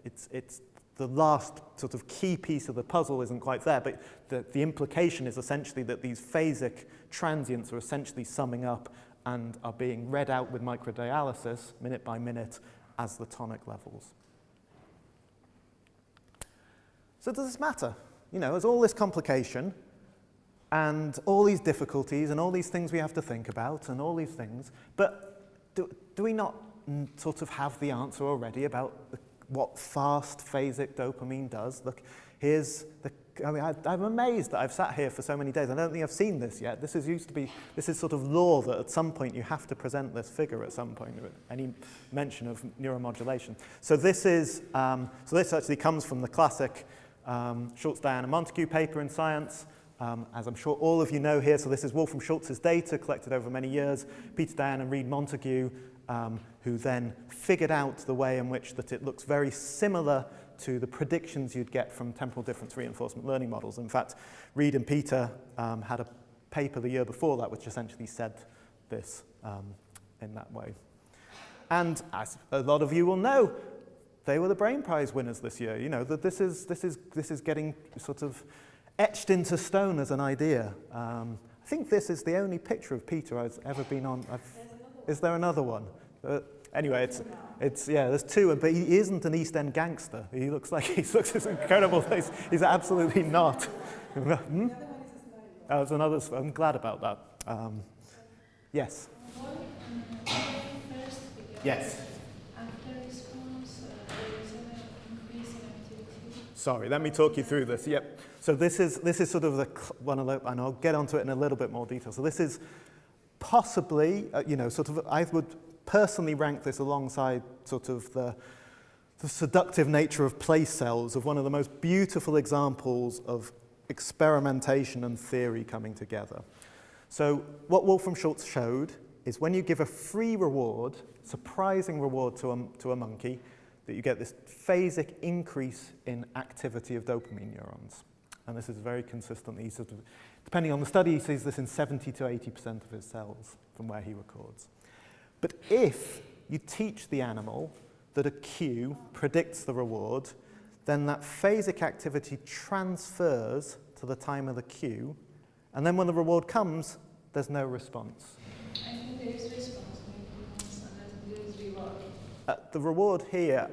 it's the last sort of key piece of the puzzle isn't quite there, but the implication is essentially that these phasic transients are essentially summing up and are being read out with microdialysis, minute by minute, as the tonic levels. So does this matter? There's all this complication, and all these difficulties, and all these things we have to think about, and all these things, but do we not sort of have the answer already about what fast phasic dopamine does? Look, I'm amazed that I've sat here for so many days. I don't think I've seen this yet. This is sort of law that at some point you have to present this figure at some point, any mention of neuromodulation. So this actually comes from the classic Schultz, Diana Montague paper in Science. As I'm sure all of you know here, so this is Wolfram Schultz's data collected over many years, Peter Diane and Reed Montague, who then figured out the way in which that it looks very similar to the predictions you'd get from temporal difference reinforcement learning models. In fact, Reed and Peter had a paper the year before that which essentially said this in that way. And as a lot of you will know, they were the Brain Prize winners this year. That this is getting sort of etched into stone as an idea. I think this is the only picture of Peter I've ever been on. Is there another one? Anyway, there's two, but he isn't an East End gangster. He looks this incredible place. He's absolutely not. Hmm? Oh, it's another. I'm glad about that. Yes. Yes. Sorry, let me talk you through this. Yep. So this is sort of one of the, and I'll get onto it in a little bit more detail. So this is possibly, sort of, I would personally rank this alongside sort of the seductive nature of place cells, of one of the most beautiful examples of experimentation and theory coming together. So what Wolfram Schultz showed is when you give a free reward, surprising reward to a monkey, that you get this phasic increase in activity of dopamine neurons. And this is very consistent. He sort of, depending on the study, he sees this in 70 to 80% of his cells from where he records. But if you teach the animal that a cue predicts the reward, then that phasic activity transfers to the time of the cue, and then when the reward comes, there's no response. I think there is response, maybe once, and then there is reward. The reward here,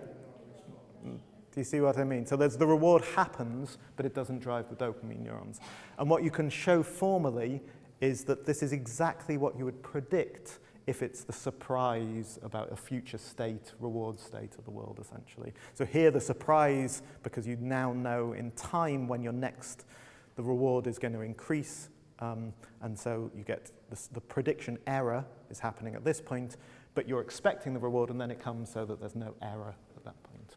do you see what I mean? So there's the reward happens, but it doesn't drive the dopamine neurons. And what you can show formally is that this is exactly what you would predict if it's the surprise about a future state, reward state of the world, essentially. So here the surprise, because you now know in time when you're next, the reward is going to increase, and so you get the prediction error is happening at this point, but you're expecting the reward, and then it comes so that there's no error at that point.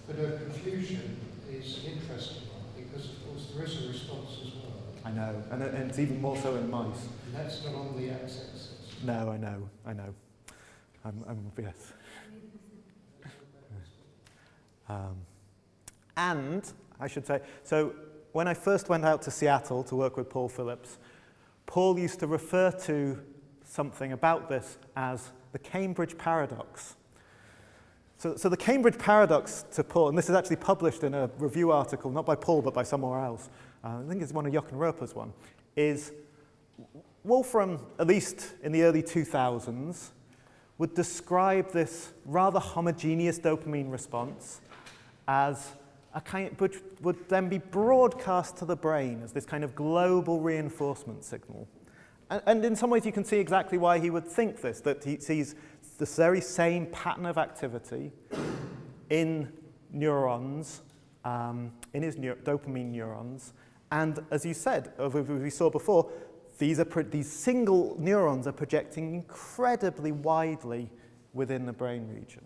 But a confusion is an interesting one, because of course there is a response as well. I know, and it's even more so in mice. And that's not on the x-axis. No, I know. Yes. And I should say, so when I first went out to Seattle to work with Paul Phillips, Paul used to refer to something about this as the Cambridge paradox. So the Cambridge paradox to Paul, and this is actually published in a review article, not by Paul, but by somewhere else, I think it's one of Jochen Roper's one, is Wolfram, at least in the early 2000s, would describe this rather homogeneous dopamine response as a kind, which would then be broadcast to the brain as this kind of global reinforcement signal. And in some ways you can see exactly why he would think this, that he sees this very same pattern of activity in neurons, in his dopamine neurons, and as you said, as we saw before, these single neurons are projecting incredibly widely within the brain region.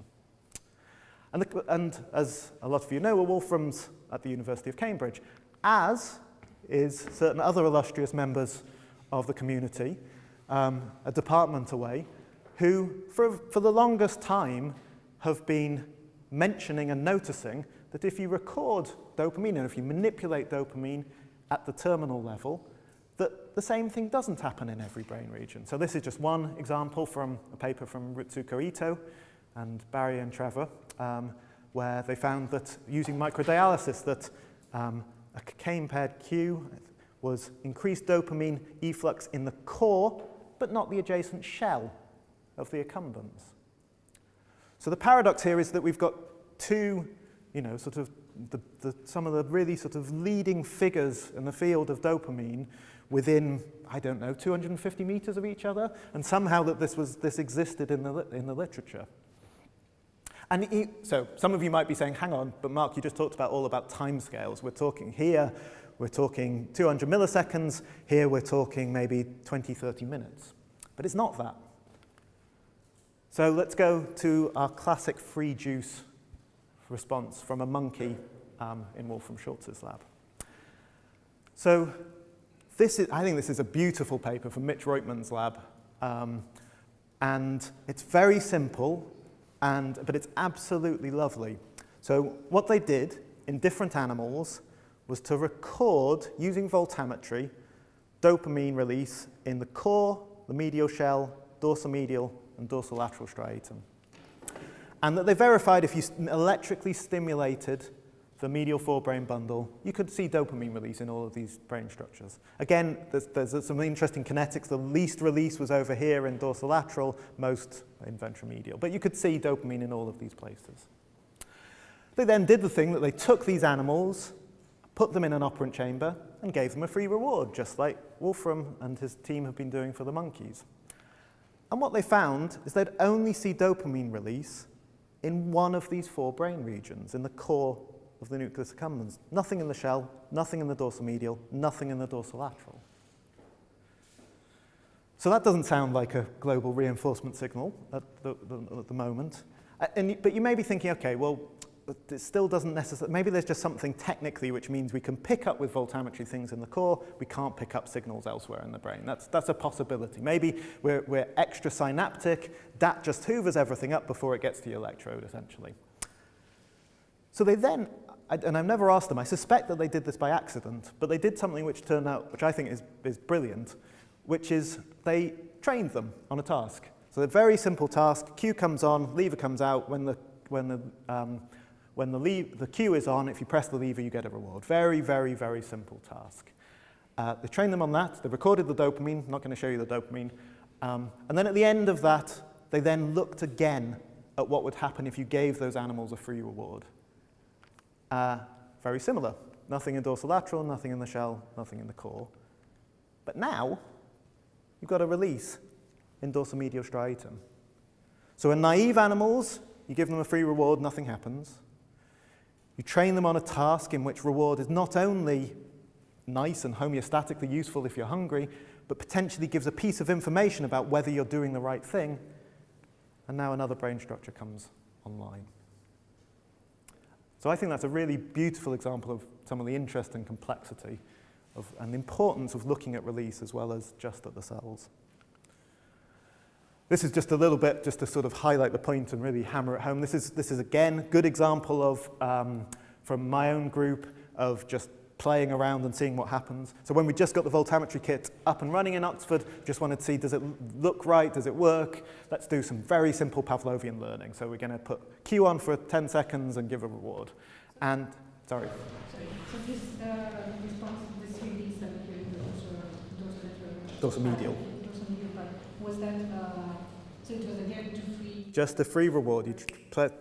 And as a lot of you know, were Wolframs at the University of Cambridge, as is certain other illustrious members of the community, a department away, who for the longest time have been mentioning and noticing that if you record dopamine and if you manipulate dopamine at the terminal level, that the same thing doesn't happen in every brain region. So this is just one example from a paper from Ritsuko Ito and Barry and Trevor, where they found that using microdialysis that a K-impaired cue was increased dopamine efflux in the core, but not the adjacent shell of the accumbens. So the paradox here is that we've got two, sort of some of the really sort of leading figures in the field of dopamine within, 250 meters of each other, and somehow that this existed in the literature. And so some of you might be saying, hang on, but Mark, you just talked all about timescales. We're talking 200 milliseconds, here we're talking maybe 20, 30 minutes. But it's not that. So let's go to our classic free juice response from a monkey in Wolfram Schultz's lab. So I think this is a beautiful paper from Mitch Reutman's lab, and it's very simple, but it's absolutely lovely. So what they did in different animals was to record, using voltammetry, dopamine release in the core, the medial shell, dorsomedial, and dorsolateral striatum. And that they verified if you electrically stimulated the medial forebrain bundle, you could see dopamine release in all of these brain structures. Again, there's some interesting kinetics. The least release was over here in dorsolateral, most in ventromedial. But you could see dopamine in all of these places. They then did the thing that they took these animals, put them in an operant chamber, and gave them a free reward, just like Wolfram and his team have been doing for the monkeys. And what they found is they'd only see dopamine release in one of these four brain regions, in the core of the nucleus accumbens. Nothing in the shell, nothing in the dorsomedial, nothing in the dorsolateral. So that doesn't sound like a global reinforcement signal at the moment. But you may be thinking, okay, well, it still doesn't necessarily, maybe there's just something technically which means we can pick up with voltammetry things in the core, we can't pick up signals elsewhere in the brain. That's a possibility. Maybe we're extra synaptic, that just hoovers everything up before it gets to the electrode, essentially. So they then, and I've never asked them, I suspect that they did this by accident, but they did something which turned out, which I think is brilliant, which is they trained them on a task. So So a very simple task, cue comes on, lever comes out. When the cue is on, if you press the lever, you get a reward. Very, very, very simple task. They trained them on that, they recorded the dopamine, not going to show you the dopamine, and then at the end of that, they then looked again at what would happen if you gave those animals a free reward. Very similar. Nothing in dorsolateral, nothing in the shell, nothing in the core. But now, you've got a release in dorsomedial striatum. So in naive animals, you give them a free reward, nothing happens. You train them on a task in which reward is not only nice and homeostatically useful if you're hungry, but potentially gives a piece of information about whether you're doing the right thing. And now another brain structure comes online. So I think that's a really beautiful example of some of the interest and complexity and the importance of looking at release as well as just at the cells. This is just a little bit just to sort of highlight the point and really hammer it home. This is again, good example of, from my own group, of just playing around and seeing what happens. So when we just got the voltammetry kit up and running in Oxford, just wanted to see, does it look right, does it work? Let's do some very simple Pavlovian learning. So we're going to put cue on for 10 seconds and give a reward. And, sorry. So this response, this release that you Dorsomedial. Was that, so it was again to free? Just a free reward. You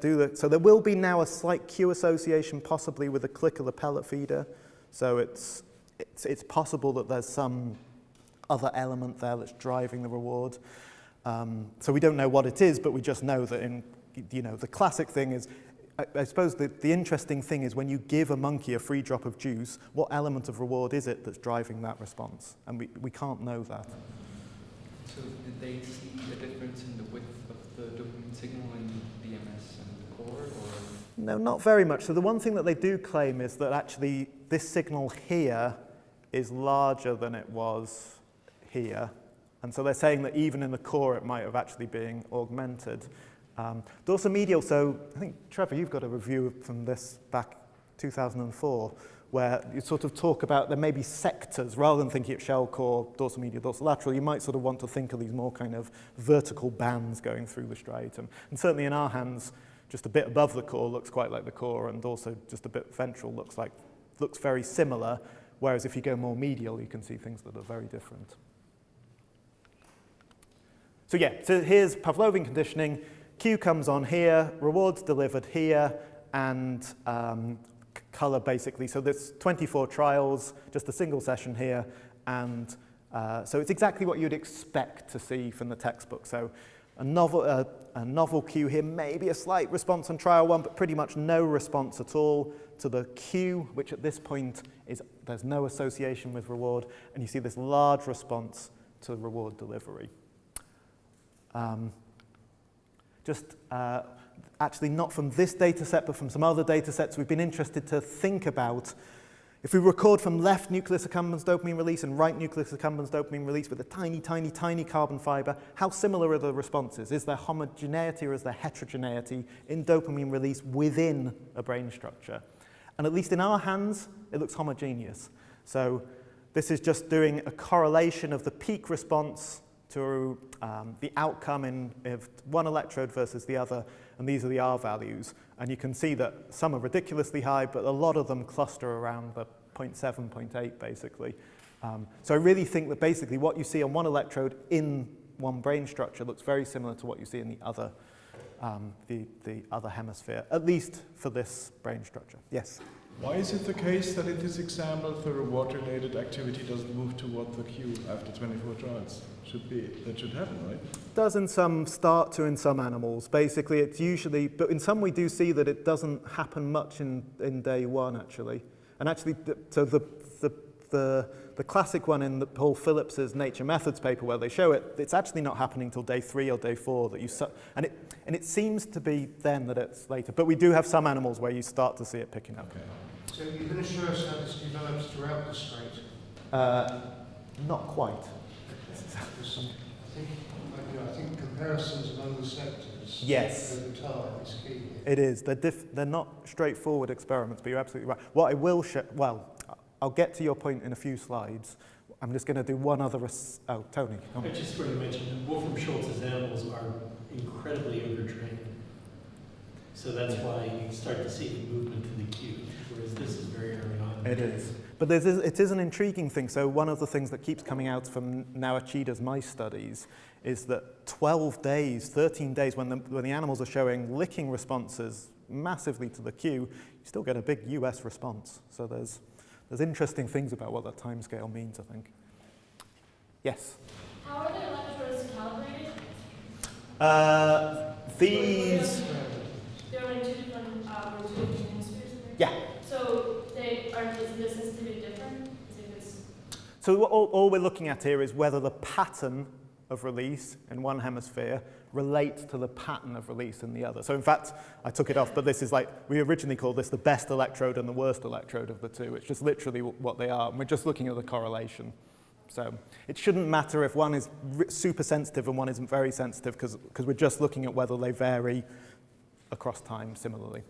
do that. So there will be now a slight cue association, possibly with a click of the pellet feeder. So it's possible that there's some other element there that's driving the reward. So we don't know what it is, but we just know that the classic thing is, I suppose the interesting thing is when you give a monkey a free drop of juice, what element of reward is it that's driving that response? And we can't know that. So did they see a difference in the width of the dopamine signal in BMS and the core, or? No, not very much. So the one thing that they do claim is that actually this signal here is larger than it was here. And so they're saying that even in the core it might have actually been augmented. Dorsomedial, so I think, Trevor, you've got a review from this back 2004, where you sort of talk about there may be sectors, rather than thinking of shell core, dorsomedial, dorsolateral, you might sort of want to think of these more kind of vertical bands going through the striatum. And certainly in our hands, just a bit above the core looks quite like the core, and also just a bit ventral looks very similar, whereas if you go more medial, you can see things that are very different. So yeah, so here's Pavlovian conditioning. Cue comes on here, rewards delivered here, and color basically. So there's 24 trials, just a single session here, and so it's exactly what you'd expect to see from the textbook. So a novel cue here, maybe a slight response on trial 1, but pretty much no response at all to the cue, which at this point there's no association with reward, and you see this large response to reward delivery. Actually not from this data set, but from some other data sets, we've been interested to think about if we record from left nucleus accumbens dopamine release and right nucleus accumbens dopamine release with a tiny, tiny, tiny carbon fiber, how similar are the responses? Is there homogeneity or is there heterogeneity in dopamine release within a brain structure? And at least in our hands, it looks homogeneous. So this is just doing a correlation of the peak response to the outcome of one electrode versus the other, and these are the R values. And you can see that some are ridiculously high, but a lot of them cluster around the 0.7, 0.8, basically. So I really think that basically what you see on one electrode in one brain structure looks very similar to what you see in the other hemisphere, at least for this brain structure. Yes? Why is it the case that in this example the reward-related activity doesn't move toward the cue after 24 trials? That should happen, right? It does in some animals. Basically, it's usually, but in some we do see that it doesn't happen much in day 1, actually. And actually, so the classic one in Paul Phillips's Nature Methods paper where they show it, it's actually not happening till day 3 or day 4 that and it seems to be then that it's later. But we do have some animals where you start to see it picking up. Okay. So you're going to show us how this develops throughout the striatum? Not quite. I think comparisons among the sectors Yes. over time is key here. It is. They're not straightforward experiments, but you're absolutely right. What I will show, well, I'll get to your point in a few slides. I'm just going to do one other, oh, Tony. Come I on. just want to mention that Wolfram Schultz's animals are incredibly overtrained. So that's why you start to see the movement to the cue, whereas this is very early on. It is. But it is an intriguing thing. So one of the things that keeps coming out from Nawachida's mice studies is that 12 days, 13 days, when the animals are showing licking responses massively to the cue, you still get a big US response. So there's interesting things about what that timescale means, I think. Yes? How are the electrodes calibrated? These... They're in two different hemispheres. Yeah. So is the sensitivity different? As if it's So all we're looking at here is whether the pattern of release in one hemisphere relates to the pattern of release in the other. So in fact, I took it off, but this is like, we originally called this the best electrode and the worst electrode of the two. It's just literally what they are, and we're just looking at the correlation. So it shouldn't matter if one is super sensitive and one isn't very sensitive, because we're just looking at whether they vary across time similarly.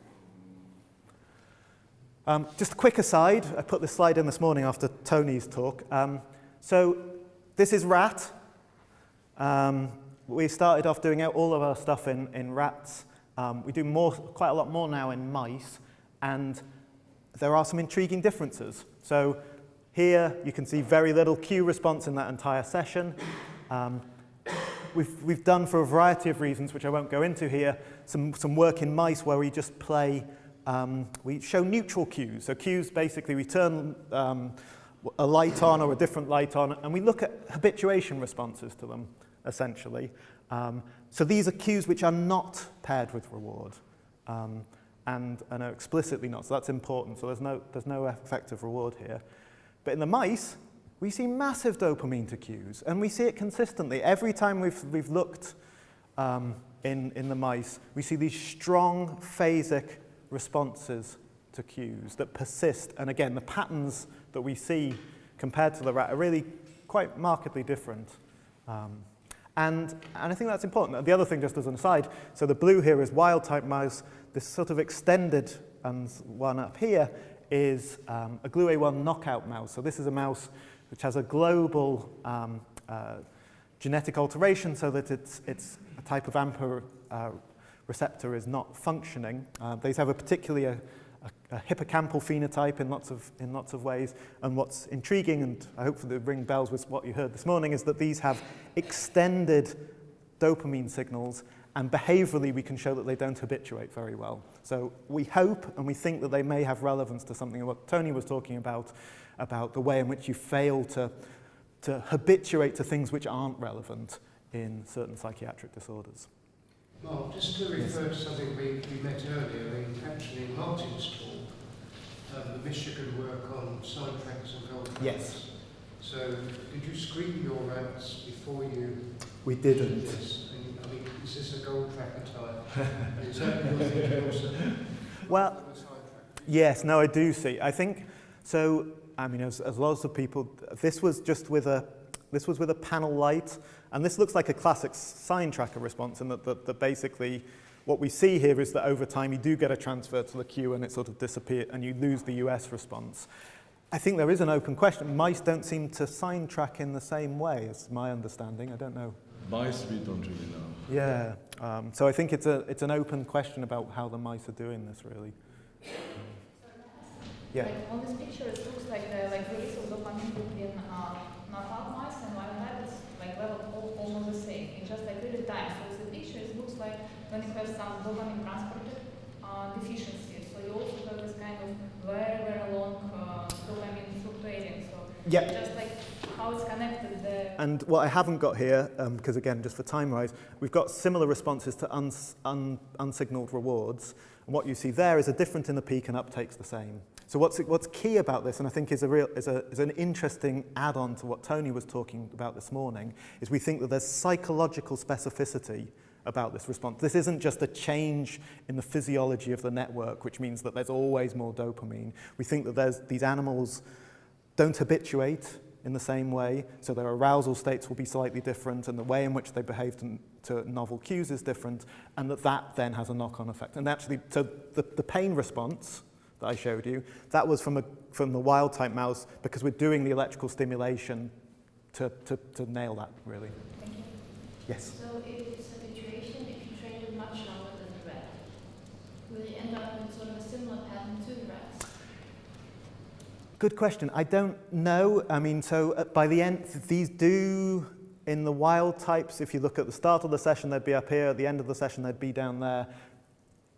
Just a quick aside, I put this slide in this morning after Tony's talk. So this is rat. We started off doing all of our stuff in rats. We do quite a lot more now in mice, and there are some intriguing differences. So here you can see very little cue response in that entire session. We've done, for a variety of reasons, which I won't go into here, some work in mice where we just play, we show neutral cues. So cues, basically, we turn a light on or a different light on, and we look at habituation responses to them, essentially. So these are cues which are not paired with reward, and are explicitly not. So that's important. So there's no effective reward here. But in the mice, we see massive dopamine to cues, and we see it consistently. Every time we've looked in the mice, we see these strong phasic responses to cues that persist. And again, the patterns that we see compared to the rat are really quite markedly different. And I think that's important. The other thing, just as an aside, so the blue here is wild-type mouse. This sort of extended one up here is a GLUA1 knockout mouse. So this is a mouse which has a global genetic alteration so that it's a type of AMPA receptor is not functioning. These have a particularly a hippocampal phenotype in lots of ways. And what's intriguing, and I hope to ring bells with what you heard this morning, is that these have extended dopamine signals, and behaviorally we can show that they don't habituate very well. So we hope and we think that they may have relevance to something what Tony was talking about the way in which you fail to habituate to things which aren't relevant in certain psychiatric disorders. Mark, just to refer to something we met earlier, actually in Martin's talk, the Michigan work on sidetracks and gold tracks. Yes. So, did you screen your rats before you... We didn't. did this? And, I mean, is this a gold tracker type? Is that your thinking also? Well, yes, no, I do see. I think, so, I mean, as lots of people, this was with a panel light, and this looks like a classic sign tracker response, and that basically what we see here is that over time you do get a transfer to the cue and it sort of disappears and you lose the US response. I think there is an open question. Mice don't seem to sign track in the same way, is my understanding. I don't know. Mice, we don't really know. Yeah, so I think it's an open question about how the mice are doing this, really. Yeah. Like on this picture, it looks like the release of dopamine in knockout mice and wild rabbits, level almost the same. It's just really time. So the picture, it looks like when you have some dopamine transporter deficiency. So you also have this kind of very, very long dopamine fluctuating. So Yep. just how it's connected there. And what I haven't got here, because again, just for time-wise, we've got similar responses to unsignaled rewards. And what you see there is a difference in the peak and uptake's the same. So what's key about this, and I think is an interesting add-on to what Tony was talking about this morning, is we think that there's psychological specificity about this response. This isn't just a change in the physiology of the network, which means that there's always more dopamine. We think that these animals don't habituate in the same way, so their arousal states will be slightly different, and the way in which they behave to novel cues is different, and that then has a knock-on effect. And actually, so the pain response that I showed you, that was from the wild-type mouse, because we're doing the electrical stimulation to nail that, really. Thank you. Yes? So if it's habituation, if you train it much longer than the rat, will you end up with sort of a similar pattern to the rats? Good question. I don't know. I mean, so by the end, these do, in the wild types, if you look at the start of the session, they'd be up here. At the end of the session, they'd be down there.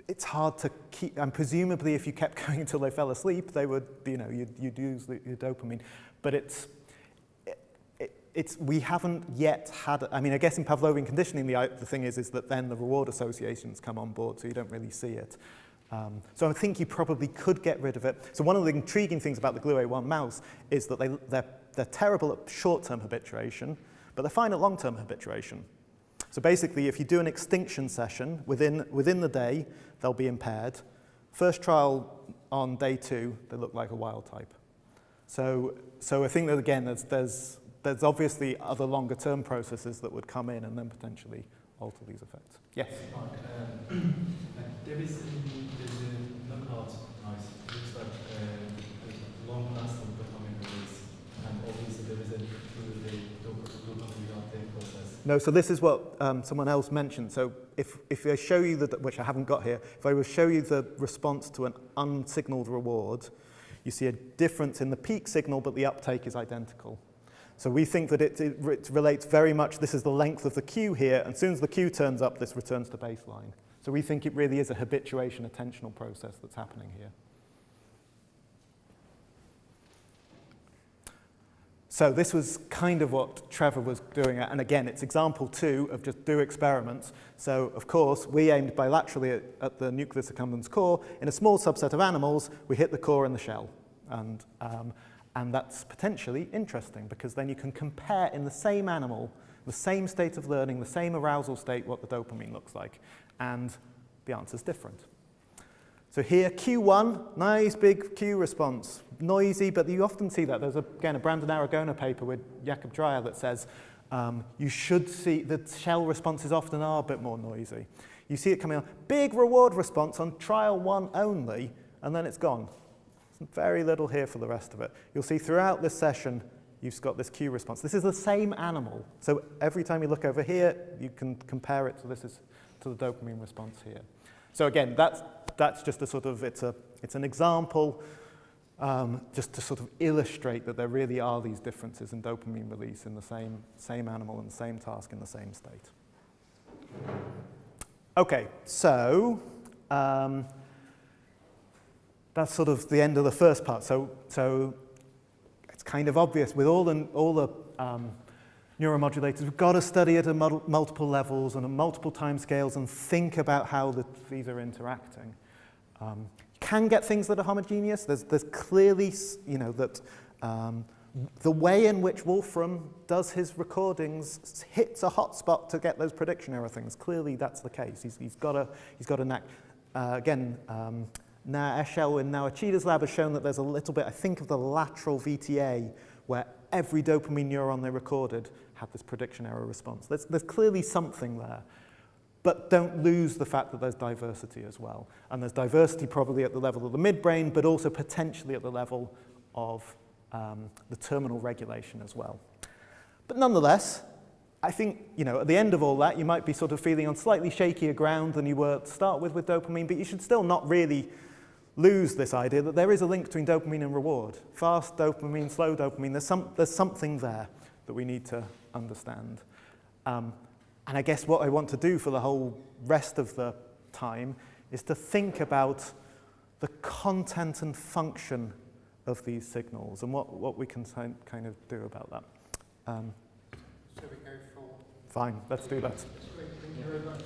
It's hard to keep, and presumably if you kept going until they fell asleep, they would, you know, you'd use your dopamine. But we haven't yet had, I mean, I guess in Pavlovian conditioning, the thing is that then the reward associations come on board, so you don't really see it. So I think you probably could get rid of it. So one of the intriguing things about the GLUA1 mouse is that they're terrible at short-term habituation, but they're fine at long-term habituation. So basically, if you do an extinction session within the day, they'll be impaired. First trial on day 2, they look like a wild type. So I think that again, there's obviously other longer-term processes that would come in and then potentially alter these effects. Yes. Mark, there is a knockout mouse. It looks like a long-lasting dopamine release, and obviously there is a dopamine uptake process. No, so this is what someone else mentioned. So if I show you, which I haven't got here, if I will show you the response to an unsignaled reward, you see a difference in the peak signal, but the uptake is identical. So we think that it relates very much, this is the length of the cue here, and as soon as the cue turns up, this returns to baseline. So we think it really is a habituation attentional process that's happening here. So this was kind of what Trevor was doing, and again, it's example 2 of just do experiments. So of course, we aimed bilaterally at the nucleus accumbens core. In a small subset of animals, we hit the core and the shell. And that's potentially interesting because then you can compare in the same animal, the same state of learning, the same arousal state, what the dopamine looks like. And the answer's different. So here, Q1, nice big Q response, noisy, but you often see that. There's, again, a Brandon Aragona paper with Jakob Dreyer that says you should see the shell responses often are a bit more noisy. You see it coming on. Big reward response on trial 1 only, and then it's gone. Very little here for the rest of it. You'll see throughout this session, you've got this Q response. This is the same animal. So every time you look over here, you can compare it to the dopamine response here. So again, that's just a sort of, it's an example just to sort of illustrate that there really are these differences in dopamine release in the same animal and the same task in the same state. Okay, so that's sort of the end of the first part. So it's kind of obvious with all the neuromodulators, we've got to study it at multiple levels and at multiple timescales and think about how these are interacting. You can get things that are homogeneous. There's clearly, you know, that the way in which Wolfram does his recordings hits a hotspot to get those prediction error things. Clearly, that's the case. He's got a knack. Again. Now, Eshel in Naochida's lab has shown that there's a little bit, I think, of the lateral VTA where every dopamine neuron they recorded had this prediction error response. There's clearly something there. But don't lose the fact that there's diversity as well. And there's diversity probably at the level of the midbrain, but also potentially at the level of the terminal regulation as well. But nonetheless, I think, you know, at the end of all that, you might be sort of feeling on slightly shakier ground than you were to start with dopamine, but you should still not really lose this idea that there is a link between dopamine and reward. Fast dopamine, slow dopamine, there's something there that we need to understand. And I guess what I want to do for the whole rest of the time is to think about the content and function of these signals and what we can kind of do about that. So we go for... Fine, let's do that. Thank you very much.